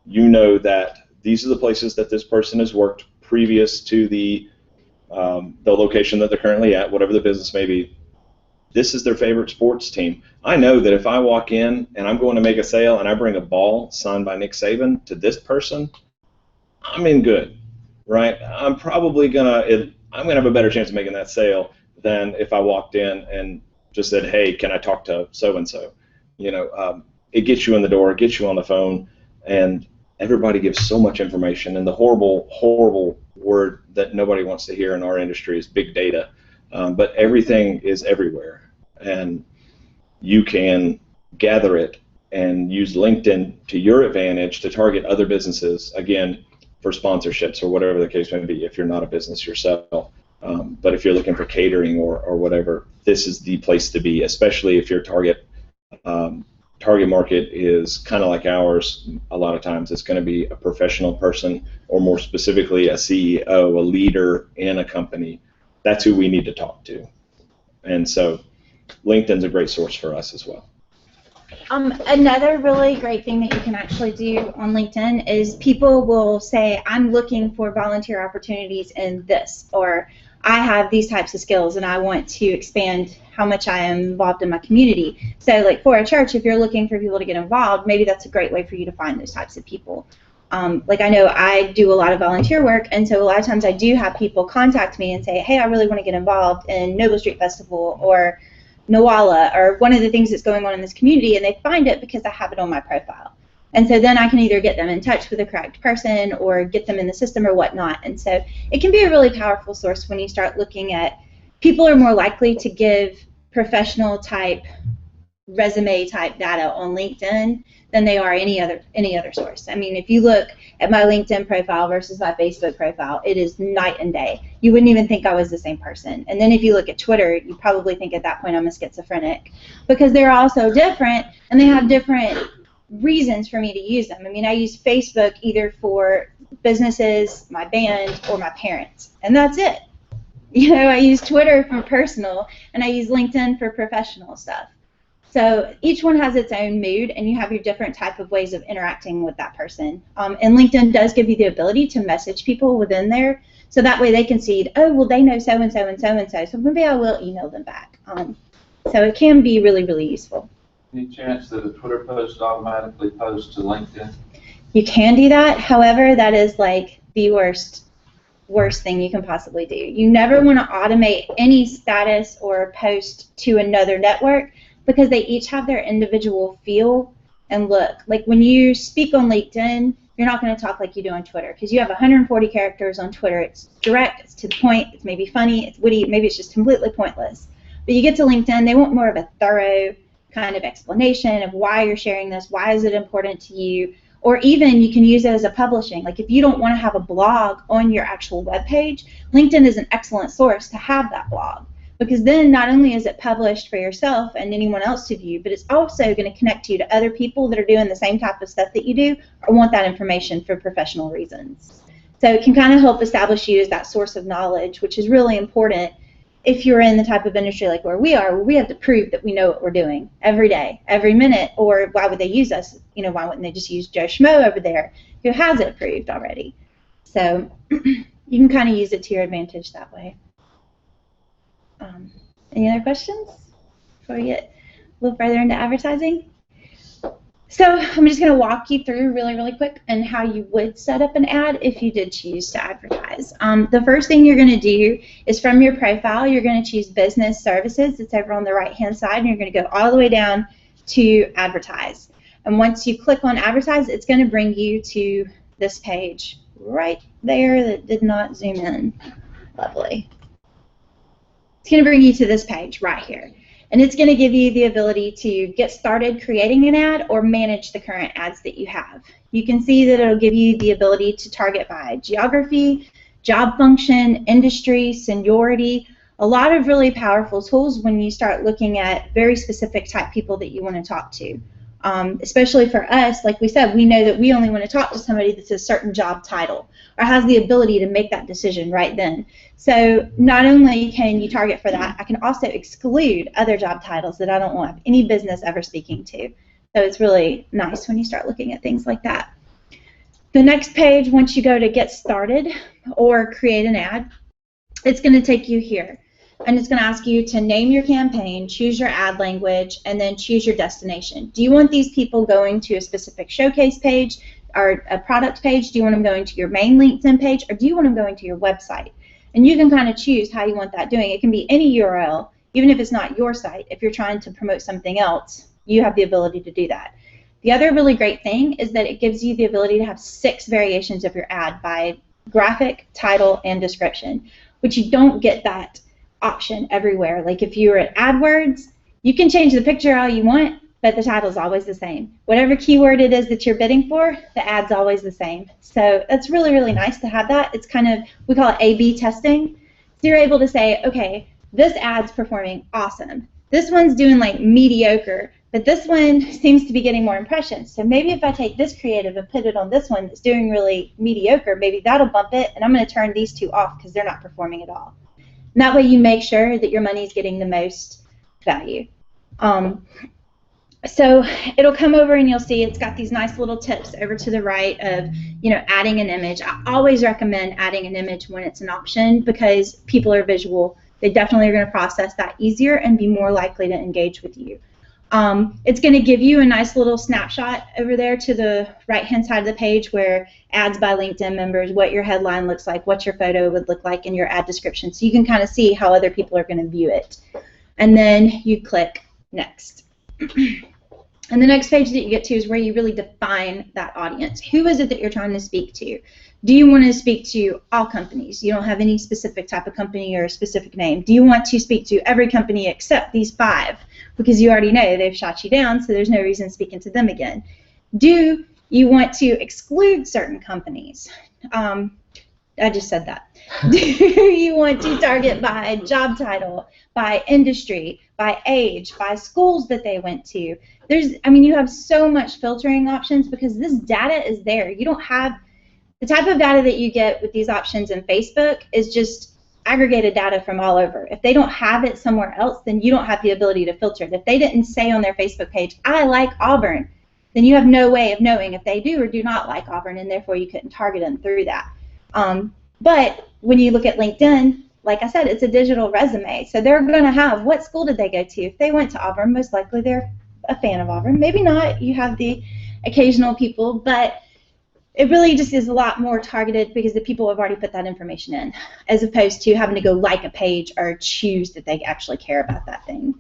you know that these are the places that this person has worked previous to the location that they're currently at, whatever the business may be. this is their favorite sports team. I know that if I walk in and I'm going to make a sale and I bring a ball signed by Nick Saban to this person, I'm in good, right? I'm gonna have a better chance of making that sale than if I walked in and just said, hey, can I talk to so-and-so? It gets you in the door, it gets you on the phone, and everybody gives so much information. And the horrible, horrible word that nobody wants to hear in our industry is big data. But everything is everywhere, and you can gather it and use LinkedIn to your advantage to target other businesses, again, for sponsorships or whatever the case may be if you're not a business yourself. But if you're looking for catering or whatever, this is the place to be, especially if your target market is kind of like ours. A lot of times it's going to be a professional person, or more specifically a CEO, a leader in a company. That's who we need to talk to. And so LinkedIn's a great source for us as well. Another really great thing that you can actually do on LinkedIn is people will say, I'm looking for volunteer opportunities in this, or I have these types of skills and I want to expand how much I am involved in my community. So like for a church, if you're looking for people to get involved, maybe that's a great way for you to find those types of people. Like I know I do a lot of volunteer work, and so a lot of times I do have people contact me and say, hey, I really want to get involved in Noble Street Festival or Nawala or one of the things that's going on in this community, and they find it because I have it on my profile. And so then I can either get them in touch with the correct person or get them in the system or whatnot. And so it can be a really powerful source when you start looking at, people are more likely to give professional type, resume type data on LinkedIn than they are any other source. I mean, if you look at my LinkedIn profile versus my Facebook profile, it is night and day. You wouldn't even think I was the same person. And then if you look at Twitter, you probably think at that point I'm a schizophrenic, because they're all so different and they have different reasons for me to use them. I mean, I use Facebook either for businesses, my band, or my parents, and that's it. I use Twitter for personal, and I use LinkedIn for professional stuff. So each one has its own mood, and you have your different type of ways of interacting with that person. And LinkedIn does give you the ability to message people within there, so that way they can see, oh, well, they know so-and-so and so-and-so, so maybe I will email them back. So it can be really, really useful. Any chance that a Twitter post automatically posts to LinkedIn? You can do that. However, that is like the worst thing you can possibly do. You never want to automate any status or post to another network, because they each have their individual feel and look. Like when you speak on LinkedIn, you're not going to talk like you do on Twitter, because you have 140 characters on Twitter. It's direct, it's to the point, it's maybe funny, it's witty, maybe it's just completely pointless. But you get to LinkedIn, they want more of a thorough kind of explanation of why you're sharing this, why is it important to you, or even you can use it as a publishing. Like if you don't want to have a blog on your actual web page, LinkedIn is an excellent source to have that blog, because then not only is it published for yourself and anyone else to view, but it's also going to connect you to other people that are doing the same type of stuff that you do or want that information for professional reasons. So it can kind of help establish you as that source of knowledge, which is really important if you're in the type of industry like where we are, where we have to prove that we know what we're doing every day, every minute, or why would they use us? Why wouldn't they just use Joe Schmo over there who has it approved already? So you can kind of use it to your advantage that way. Any other questions before we get a little further into advertising? So I'm just going to walk you through really, really quick and how you would set up an ad if you did choose to advertise. The first thing you're going to do is from your profile, you're going to choose Business Services. It's over on the right-hand side, and you're going to go all the way down to Advertise. And once you click on Advertise, it's going to bring you to this page right there that did not zoom in. Lovely. It's going to bring you to this page right here. And it's going to give you the ability to get started creating an ad or manage the current ads that you have. You can see that it'll give you the ability to target by geography, job function, industry, seniority, a lot of really powerful tools when you start looking at very specific type people that you want to talk to. Especially for us, like we said, we know that we only want to talk to somebody that's a certain job title or has the ability to make that decision right then. So not only can you target for that, I can also exclude other job titles that I don't want any business ever speaking to. So it's really nice when you start looking at things like that. The next page, once you go to get started or create an ad, it's going to take you here. and it's going to ask you to name your campaign, choose your ad language, and then choose your destination. Do you want these people going to a specific showcase page or a product page? Do you want them going to your main LinkedIn page, or do you want them going to your website? And you can kind of choose how you want that doing. It can be any URL, even if it's not your site. If you're trying to promote something else, you have the ability to do that. The other really great thing is that it gives you the ability to have 6 variations of your ad by graphic, title, and description, which you don't get that option everywhere. Like if you're at AdWords, you can change the picture all you want, but the title's always the same. Whatever keyword it is that you're bidding for, the ad's always the same. So it's really, really nice to have that. It's kind of, we call it A/B testing. So you're able to say, okay, this ad's performing awesome. This one's doing like mediocre, but this one seems to be getting more impressions. So maybe if I take this creative and put it on this one that's doing really mediocre, maybe that'll bump it, and I'm going to turn these 2 off because they're not performing at all. And that way you make sure that your money's getting the most value. So it'll come over and you'll see it's got these nice little tips over to the right of, you know, adding an image. I always recommend adding an image when it's an option because people are visual. They definitely are going to process that easier and be more likely to engage with you. It's going to give you a nice little snapshot over there to the right-hand side of the page where ads by LinkedIn members, what your headline looks like, what your photo would look like in your ad description, so you can kind of see how other people are going to view it. And then you click Next. And the next page that you get to is where you really define that audience. Who is it that you're trying to speak to? Do you want to speak to all companies? You don't have any specific type of company or a specific name. Do you want to speak to every company except these 5? Because you already know they've shot you down, so there's no reason speaking to them again. Do you want to exclude certain companies? I just said that. Do you want to target by job title, by industry, by age, by schools that they went to? You have so much filtering options because this data is there. You don't have the type of data that you get with these options in Facebook is just aggregated data from all over. If they don't have it somewhere else, then you don't have the ability to filter it. If they didn't say on their Facebook page, I like Auburn, then you have no way of knowing if they do or do not like Auburn, and therefore you couldn't target them through that. But when you look at LinkedIn, like I said, it's a digital resume. So they're going to have, what school did they go to? If they went to Auburn, most likely they're a fan of Auburn. Maybe not. You have the occasional people, but it really just is a lot more targeted because the people have already put that information in, as opposed to having to go like a page or choose that they actually care about that thing.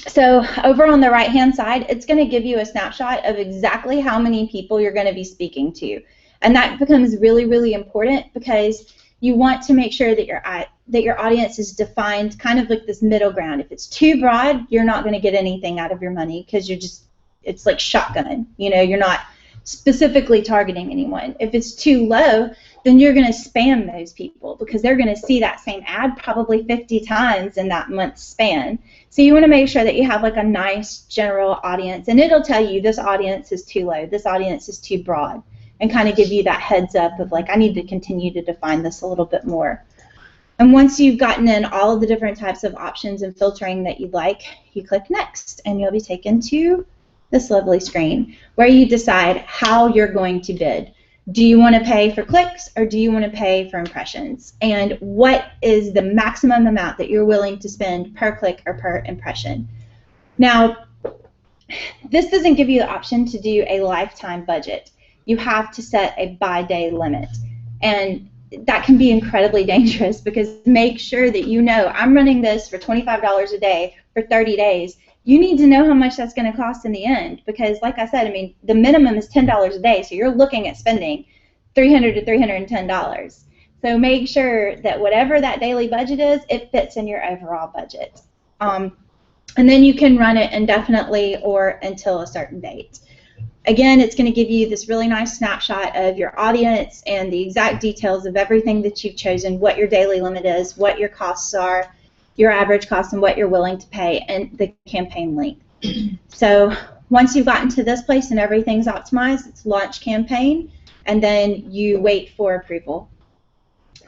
So over on the right-hand side, it's going to give you a snapshot of exactly how many people you're going to be speaking to. And that becomes really, really important because you want to make sure that your audience is defined kind of like this middle ground. If it's too broad, you're not going to get anything out of your money because it's like shotgun. You know, you're not specifically targeting anyone. If it's too low, then you're going to spam those people because they're going to see that same ad probably 50 times in that month's span. So you want to make sure that you have like a nice general audience, and it'll tell you this audience is too low, this audience is too broad, and kind of give you that heads up of like, I need to continue to define this a little bit more. And once you've gotten in all of the different types of options and filtering that you'd like, you click Next, and you'll be taken to this lovely screen where you decide how you're going to bid. Do you want to pay for clicks or do you want to pay for impressions? And what is the maximum amount that you're willing to spend per click or per impression? Now, this doesn't give you the option to do a lifetime budget. You have to set a by-day limit. And that can be incredibly dangerous because make sure that you know, I'm running this for $25 a day for 30 days. You need to know how much that's going to cost in the end because, like I said, the minimum is $10 a day, so you're looking at spending $300 to $310. So make sure that whatever that daily budget is, it fits in your overall budget. And then you can run it indefinitely or until a certain date. Again, it's going to give you this really nice snapshot of your audience and the exact details of everything that you've chosen, what your daily limit is, what your costs are, your average cost, and what you're willing to pay, and the campaign length. So once you've gotten to this place and everything's optimized, it's launch campaign, and then you wait for approval.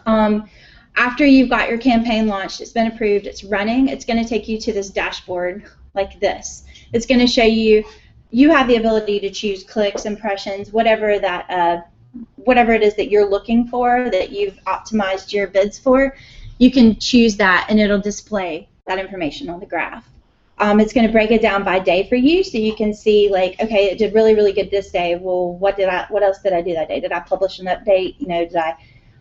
After you've got your campaign launched, it's been approved, it's running, it's going to take you to this dashboard like this. It's going to show you, you have the ability to choose clicks, impressions, whatever that, whatever it is that you're looking for, that you've optimized your bids for. you can choose that, and it'll display that information on the graph. It's going to break it down by day for you, so you can see, like, okay, it did really, really good this day. Well, what else did I do that day? Did I publish an update? You know, did I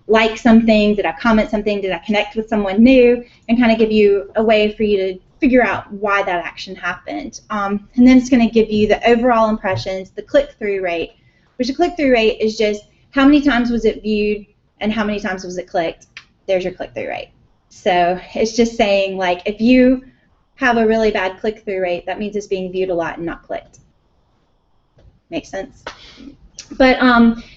like something? Did I comment something? Did I connect with someone new? And kind of give you a way for you to figure out why that action happened. And then it's going to give you the overall impressions, the click-through rate, which the click-through rate is just how many times was it viewed and how many times was it clicked. There's your click-through rate. So it's just saying, like, if you have a really bad click-through rate, that means it's being viewed a lot and not clicked. Makes sense? But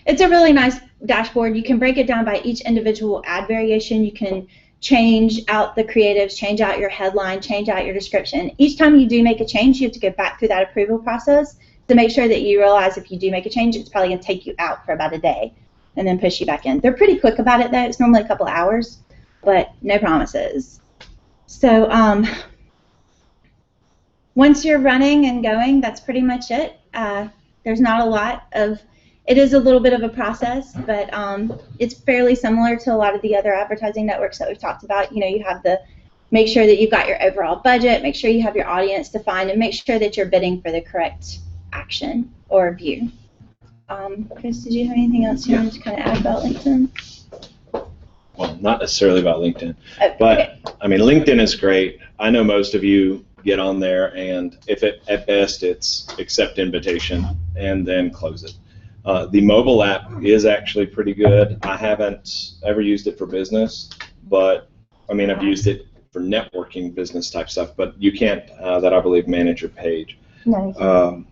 it's a really nice dashboard. You can break it down by each individual ad variation. You can change out the creatives, change out your headline, change out your description. Each time you do make a change, you have to go back through that approval process to make sure that you realize if you do make a change, it's probably going to take you out for about a day and then push you back in. They're pretty quick about it, though. It's normally a couple hours, but no promises. So once you're running and going, that's pretty much it. There's not a lot of, it is a little bit of a process, but it's fairly similar to a lot of the other advertising networks that we've talked about. You know, you have to make sure that you've got your overall budget, make sure you have your audience defined, and make sure that you're bidding for the correct action or view. Chris, did you have anything else you wanted to kind of add about LinkedIn? Well, not necessarily about LinkedIn, Okay. but I mean, LinkedIn is great. I know most of you get on there, and if at best it's accept invitation and then close it. The mobile app is actually pretty good. I haven't ever used it for business, but I mean, I've used it for networking, business type stuff, but you can't, that I believe, manage your page. No.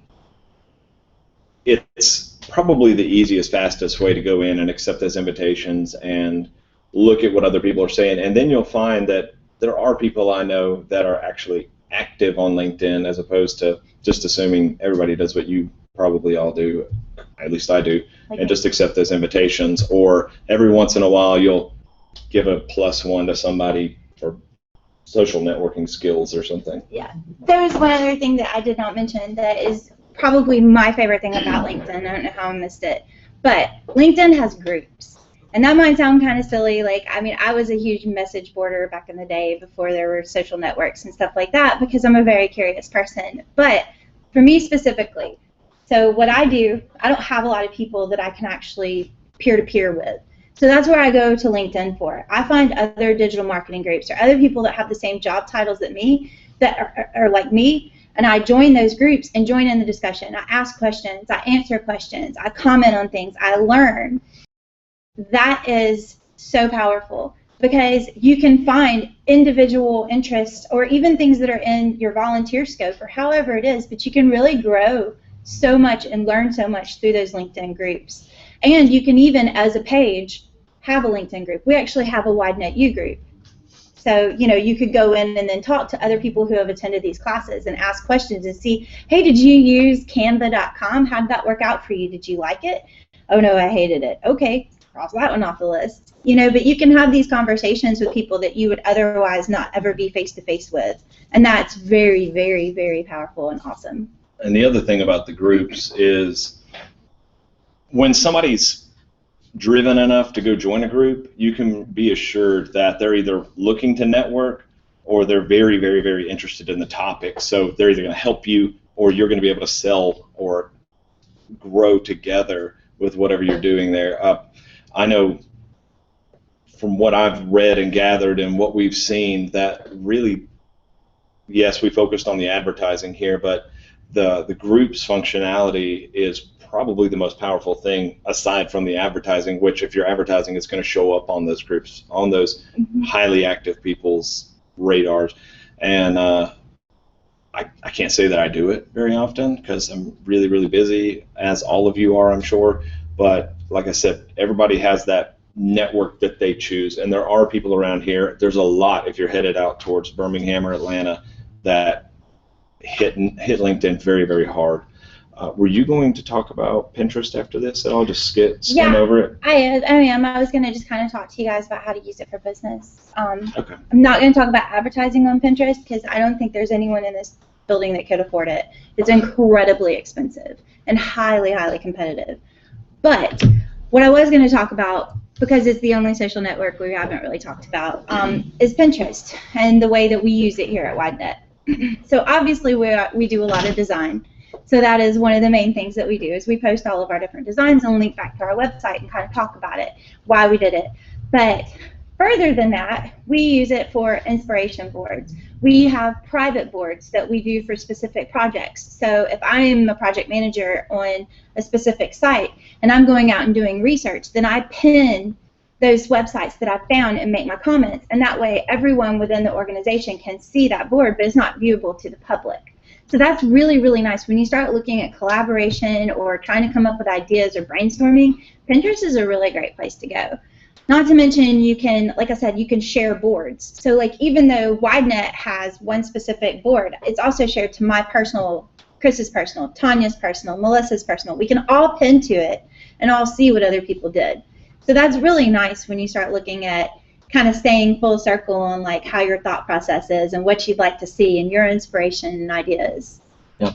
It's probably the easiest, fastest way to go in and accept those invitations and look at what other people are saying, and then you'll find that there are people I know that are actually active on LinkedIn as opposed to just assuming everybody does what you probably all do, at least I do, and just accept those invitations, or every once in a while you'll give a +1 to somebody for social networking skills or something. Yeah. There was one other thing that I did not mention that is probably my favorite thing about LinkedIn. I don't know how I missed it, but LinkedIn has groups. And that might sound kind of silly. Like, I mean, I was a huge message boarder back in the day before there were social networks and stuff like that because I'm a very curious person. But for me specifically, so what I do, I don't have a lot of people that I can actually peer-to-peer with. So that's where I go to LinkedIn for. I find other digital marketing groups or other people that have the same job titles that me, that are like me, and I join those groups and join in the discussion. I ask questions, I answer questions, I comment on things, I learn. That is so powerful because you can find individual interests or even things that are in your volunteer scope or however it is, but you can really grow so much and learn so much through those LinkedIn groups. And you can even, as a page, have a LinkedIn group. We actually have a WideNet U group. So, you know, you could go in and then talk to other people who have attended these classes and ask questions and see, hey, did you use canva.com? How did that work out for you? Did you like it? Oh, no, I hated it. Okay, cross that one off the list. You know, but you can have these conversations with people that you would otherwise not ever be face-to-face with. And that's very, very, very powerful and awesome. And the other thing about the groups is when somebody's driven enough to go join a group, you can be assured that they're either looking to network or they're very, very, very interested in the topic. So they're either going to help you or you're going to be able to sell or grow together with whatever you're doing there. I know from what I've read and gathered and what we've seen that really, yes, we focused on the advertising here, but the group's functionality is probably the most powerful thing aside from the advertising, which if you're advertising, it's going to show up on those groups, on those highly active people's radars. And I can't say that I do it very often because I'm really, really busy, as all of you are, I'm sure. But like I said, everybody has that network that they choose. And there are people around here. There's a lot, if you're headed out towards Birmingham or Atlanta, that hit LinkedIn very, very hard. Were you going to talk about Pinterest after this at all? Just skim over it? I am. I was going to just kind of talk to you guys about how to use it for business. Okay. I'm not going to talk about advertising on Pinterest because I don't think there's anyone in this building that could afford it. It's incredibly expensive and highly, highly competitive. But what I was going to talk about because it's the only social network we haven't really talked about, is Pinterest and the way that we use it here at WideNet. So obviously we do a lot of design. So that is one of the main things that we do is we post all of our different designs and link back to our website and kind of talk about it, why we did it. But further than that, we use it for inspiration boards. We have private boards that we do for specific projects. So if I'm a project manager on a specific site and I'm going out and doing research, then I pin those websites that I found and make my comments, and that way everyone within the organization can see that board, but it's not viewable to the public. So that's really, really nice. When you start looking at collaboration or trying to come up with ideas or brainstorming, Pinterest is a really great place to go. Not to mention you can, like I said, you can share boards. So like even though WideNet has one specific board, it's also shared to my personal, Chris's personal, Tanya's personal, Melissa's personal. We can all pin to it and all see what other people did. So that's really nice when you start looking at kind of staying full circle on like how your thought process is and what you'd like to see and your inspiration and ideas. Yep.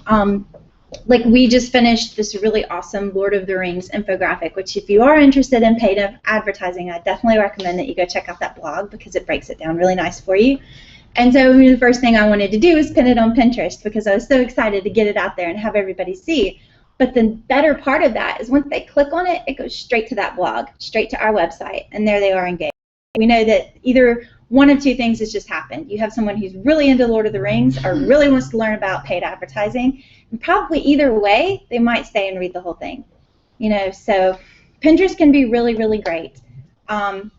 Like we just finished this really awesome Lord of the Rings infographic, which if you are interested in paid advertising, I definitely recommend that you go check out that blog because it breaks it down really nice for you. And so the first thing I wanted to do was pin it on Pinterest because I was so excited to get it out there and have everybody see. But the better part of that is once they click on it, it goes straight to that blog, straight to our website, and there they are engaged. We know that either one of two things has just happened. You have someone who's really into Lord of the Rings or really wants to learn about paid advertising, and probably either way, they might stay and read the whole thing. You know, so Pinterest can be really, really great.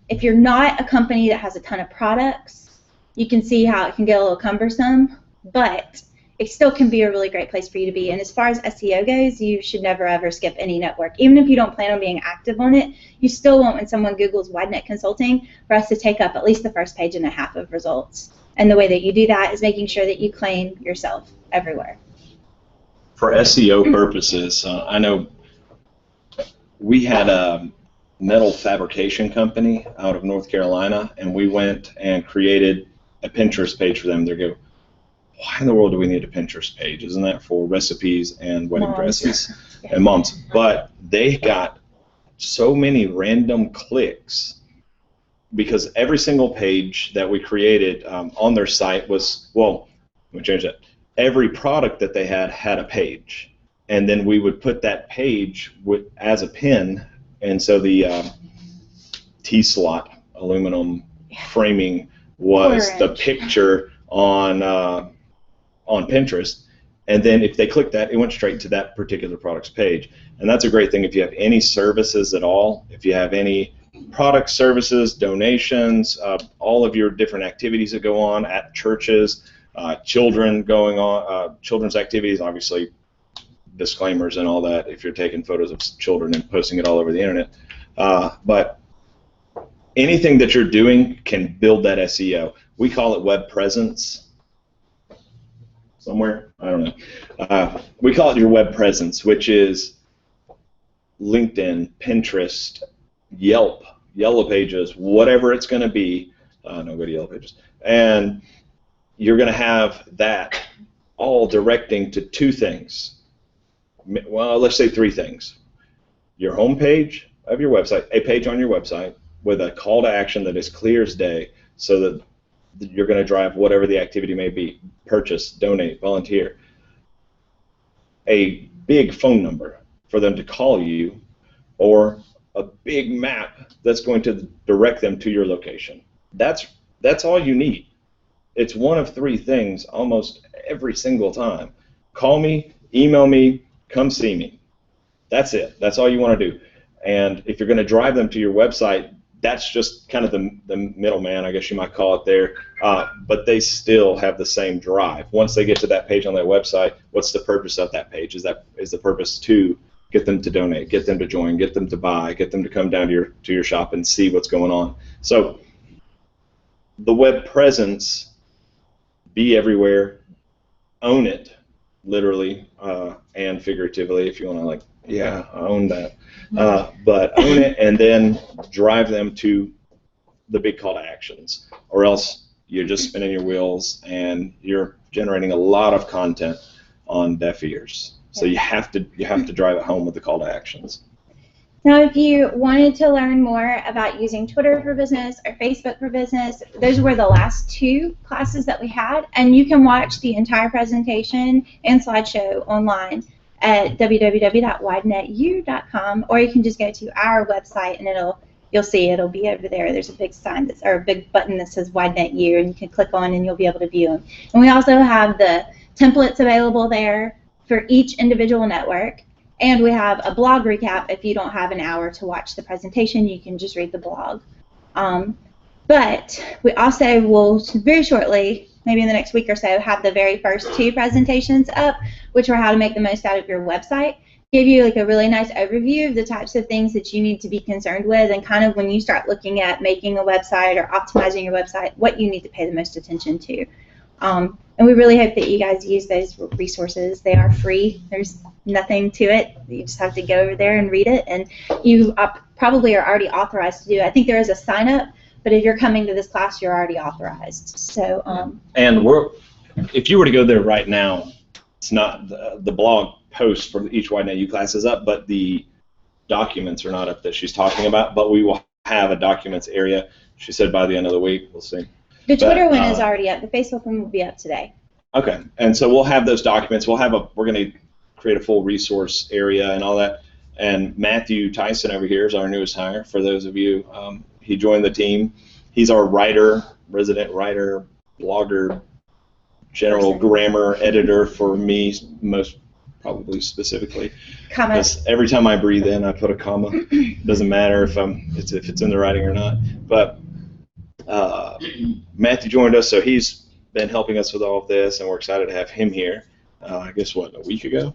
If you're not a company that has a ton of products, you can see how it can get a little cumbersome, but it still can be a really great place for you to be. And as far as SEO goes, you should never ever skip any network. Even if you don't plan on being active on it, you still want when someone Googles WideNet Consulting for us to take up at least the first page and a half of results. And the way that you do that is making sure that you claim yourself everywhere. For SEO purposes, I know we had a metal fabrication company out of North Carolina, and we went and created a Pinterest page for them. They go, why in the world do we need a Pinterest page? Isn't that for recipes and wedding dresses and moms? But they got so many random clicks because every single page that we created on their site was, well, let me change that. Every product that they had a page. And then we would put that page as a pin. And so the T-slot aluminum framing was the picture on Pinterest, and then if they clicked that, it went straight to that particular product's page. And that's a great thing if you have any services at all, if you have any product services, donations, all of your different activities that go on at churches, children going on, children's activities, obviously disclaimers and all that if you're taking photos of children and posting it all over the internet. But anything that you're doing can build that SEO. We call it web presence. Somewhere, I don't know. We call it your web presence, which is LinkedIn, Pinterest, Yelp, Yellow Pages, whatever it's going to be. No, go to Yellow Pages. And you're going to have that all directing to two things. Well, let's say three things. Your home page of your website, a page on your website with a call to action that is clear as day so that you're going to drive whatever the activity may be. Purchase, donate, volunteer. A big phone number for them to call you, or a big map that's going to direct them to your location. That's all you need. It's one of three things almost every single time. Call me, email me, come see me. That's it. That's all you want to do. And if you're going to drive them to your website, that's just kind of the middleman, I guess you might call it there, but they still have the same drive. Once they get to that page on their website, what's the purpose of that page? Is the purpose to get them to donate, get them to join, get them to buy, get them to come down to your shop and see what's going on? So the web presence, be everywhere, own it, literally and figuratively, if you want to, like, yeah, I own that. But own it and then drive them to the big call to actions, or else you're just spinning your wheels and you're generating a lot of content on deaf ears. So you have to drive it home with the call to actions. Now, if you wanted to learn more about using Twitter for Business or Facebook for Business, those were the last 2 classes that we had, and you can watch the entire presentation and slideshow online at www.widenetu.com, or you can just go to our website and you'll see it'll be over there. There's a big sign or a big button that says WideNetU, and you can click on and you'll be able to view them. And we also have the templates available there for each individual network. And we have a blog recap. If you don't have an hour to watch the presentation, you can just read the blog. But we also will very shortly, maybe in the next week or so, have the very first 2 presentations up, which are how to make the most out of your website. Give you like a really nice overview of the types of things that you need to be concerned with, and kind of when you start looking at making a website or optimizing your website, what you need to pay the most attention to. And we really hope that you guys use those resources. They are free. There's nothing to it. You just have to go over there and read it, and you probably are already authorized to do it. I think there is a sign up, but if you're coming to this class, you're already authorized. So. And if you were to go there right now, it's not the blog post for each WideNetU class is up, but the documents are not up that she's talking about. But we will have a documents area. She said by the end of the week. We'll see. The Twitter one is already up. The Facebook one will be up today. Okay, and so we'll have those documents. We're going to create a full resource area and all that. And Matthew Tyson over here is our newest hire. For those of you, he joined the team. He's our resident writer, blogger, general grammar editor for me, most probably specifically. Because every time I breathe in, I put a comma. Doesn't matter if it's in the writing or not. But Matthew joined us, so he's been helping us with all of this, and we're excited to have him here. I guess, a week ago?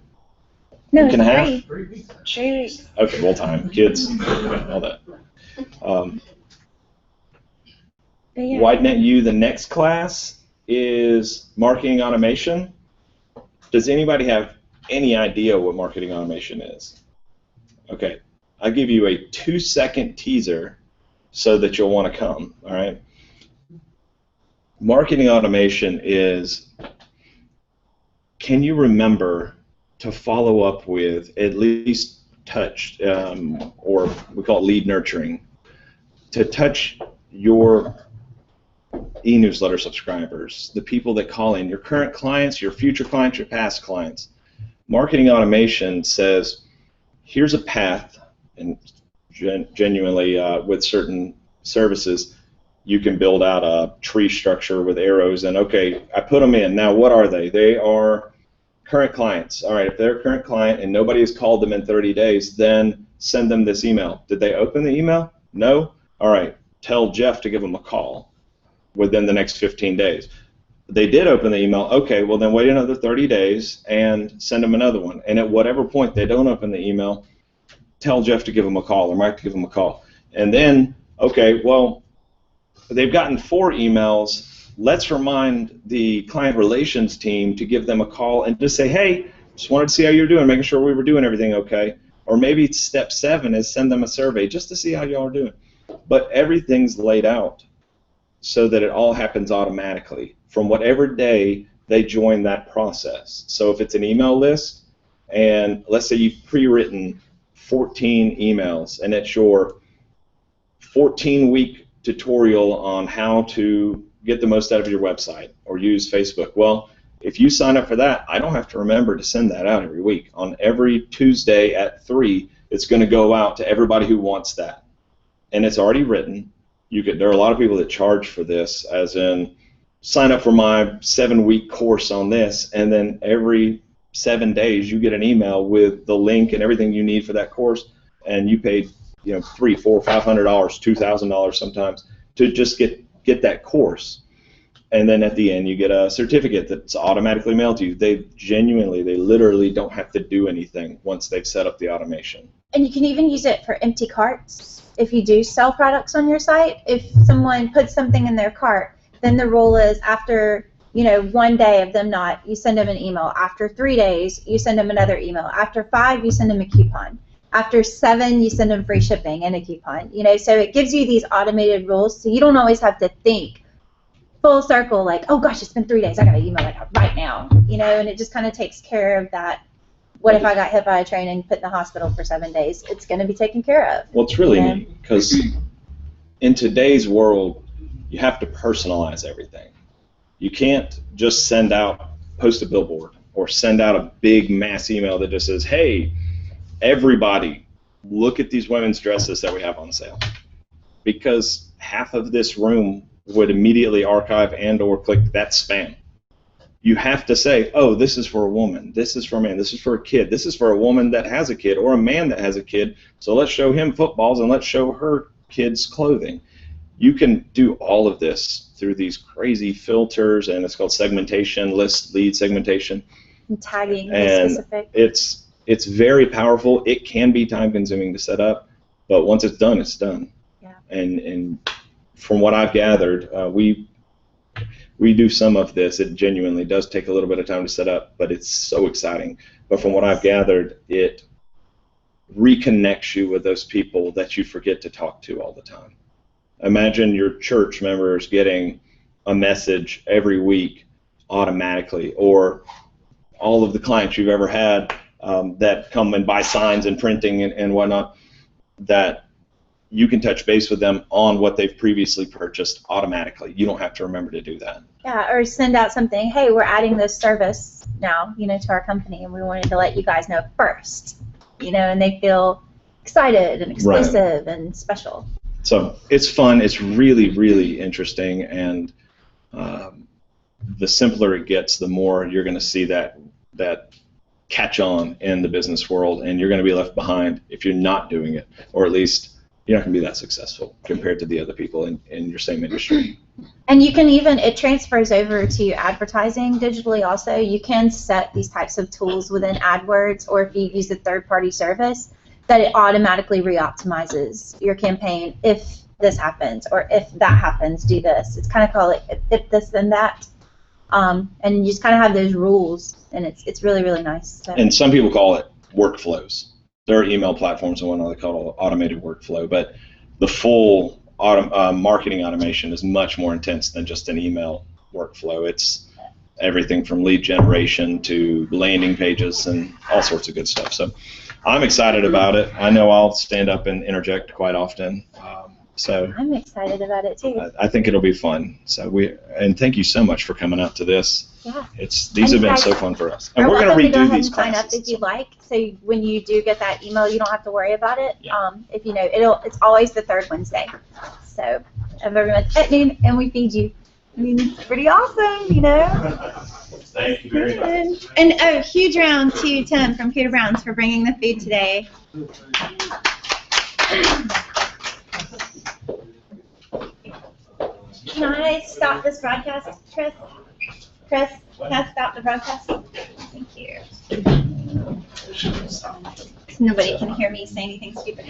No, week and a half? 3 weeks. 3 weeks. Okay, well, time, kids, all that. Yeah. WideNetU, the next class is marketing automation. Does anybody have any idea what marketing automation is? Okay, I'll give you a 2-second teaser so that you'll want to come, all right? Marketing automation is, can you remember to follow up with at least touch, or we call it lead nurturing, to touch your e-newsletter subscribers, the people that call in, your current clients, your future clients, your past clients. Marketing automation says, here's a path, and genuinely with certain services, you can build out a tree structure with arrows, and okay, I put them in. Now, what are they? They are current clients. All right, if they're a current client and nobody has called them in 30 days, then send them this email. Did they open the email? No? All right, tell Jeff to give them a call within the next 15 days. They did open the email. Okay, well then wait another 30 days and send them another one. And at whatever point they don't open the email, tell Jeff to give them a call or Mike to give them a call. And then, okay, well, they've gotten 4 emails. Let's remind the client relations team to give them a call and just say, hey, just wanted to see how you're doing, making sure we were doing everything okay. Or maybe step 7 is send them a survey just to see how y'all are doing. But everything's laid out so that it all happens automatically from whatever day they join that process. So if it's an email list, and let's say you've pre-written 14 emails, and it's your 14-week tutorial on how to get the most out of your website or use Facebook. Well, if you sign up for that, I don't have to remember to send that out every week. On every Tuesday at 3, it's going to go out to everybody who wants that. And it's already written. There are a lot of people that charge for this, as in sign up for my 7-week course on this, and then every 7 days you get an email with the link and everything you need for that course, and you paid $300, $400, $500, $2,000 sometimes to just get that course. And then at the end you get a certificate that's automatically mailed to you. They literally don't have to do anything once they've set up the automation. And you can even use it for empty carts. If you do sell products on your site, if someone puts something in their cart, then the rule is after 1 day of them not, you send them an email. After 3 days, you send them another email. After 5, you send them a coupon. After 7, you send them free shipping and a coupon. So it gives you these automated rules, so you don't always have to think full circle like, oh gosh, it's been 3 days, I gotta email it right now. And it just kind of takes care of that what if I got hit by a train and put in the hospital for 7 days? It's going to be taken care of. Well, it's really Yeah. neat because in today's world, you have to personalize everything. You can't just post a billboard or send out a big mass email that just says, hey, everybody, look at these women's dresses that we have on sale. Because half of this room would immediately archive and or click that spam. You have to say, oh, this is for a woman, this is for a man, this is for a kid, this is for a woman that has a kid or a man that has a kid, so let's show him footballs and let's show her kids clothing. You can do all of this through these crazy filters, and it's called segmentation, list lead segmentation. And tagging And specific. it's very powerful. It can be time consuming to set up, but once it's done, it's done. Yeah. And from what I've gathered, we do some of this. It genuinely does take a little bit of time to set up, but it's so exciting. But from what I've gathered, it reconnects you with those people that you forget to talk to all the time. Imagine your church members getting a message every week automatically, or all of the clients you've ever had that come and buy signs and printing and whatnot, that you can touch base with them on what they've previously purchased automatically. You don't have to remember to do that. Yeah, or send out something, hey, we're adding this service now, to our company, and we wanted to let you guys know first, and they feel excited and exclusive and special. So it's fun. It's really, really interesting, and the simpler it gets, the more you're going to see that catch on in the business world, and you're going to be left behind if you're not doing it, or at least you're not going to be that successful compared to the other people in your same industry. And you can even, it transfers over to advertising digitally also. You can set these types of tools within AdWords, or if you use a third-party service, that it automatically re-optimizes your campaign if this happens, or if that happens, do this. It's kind of called like if this then that. And you just kind of have those rules, and it's really, really nice. So. And some people call it workflows. There are email platforms and whatnot that call it automated workflow, but the full marketing automation is much more intense than just an email workflow. It's everything from lead generation to landing pages and all sorts of good stuff. So I'm excited about it. I know I'll stand up and interject quite often. So I'm excited about it too. I think it'll be fun. So and thank you so much for coming out to this. Yeah. These have been so fun for us. And we're going to redo these sign up classes. if you like. So when you do get that email, you don't have to worry about it. Yeah. If it's always the third Wednesday. So of every month at noon, and we feed you. I mean, it's pretty awesome, Thank you very much. And a huge round to Tim from Cooter Browns for bringing the food today. Can I stop this broadcast, Chris? Chris, can I stop the broadcast? Thank you. Nobody can hear me say anything stupid.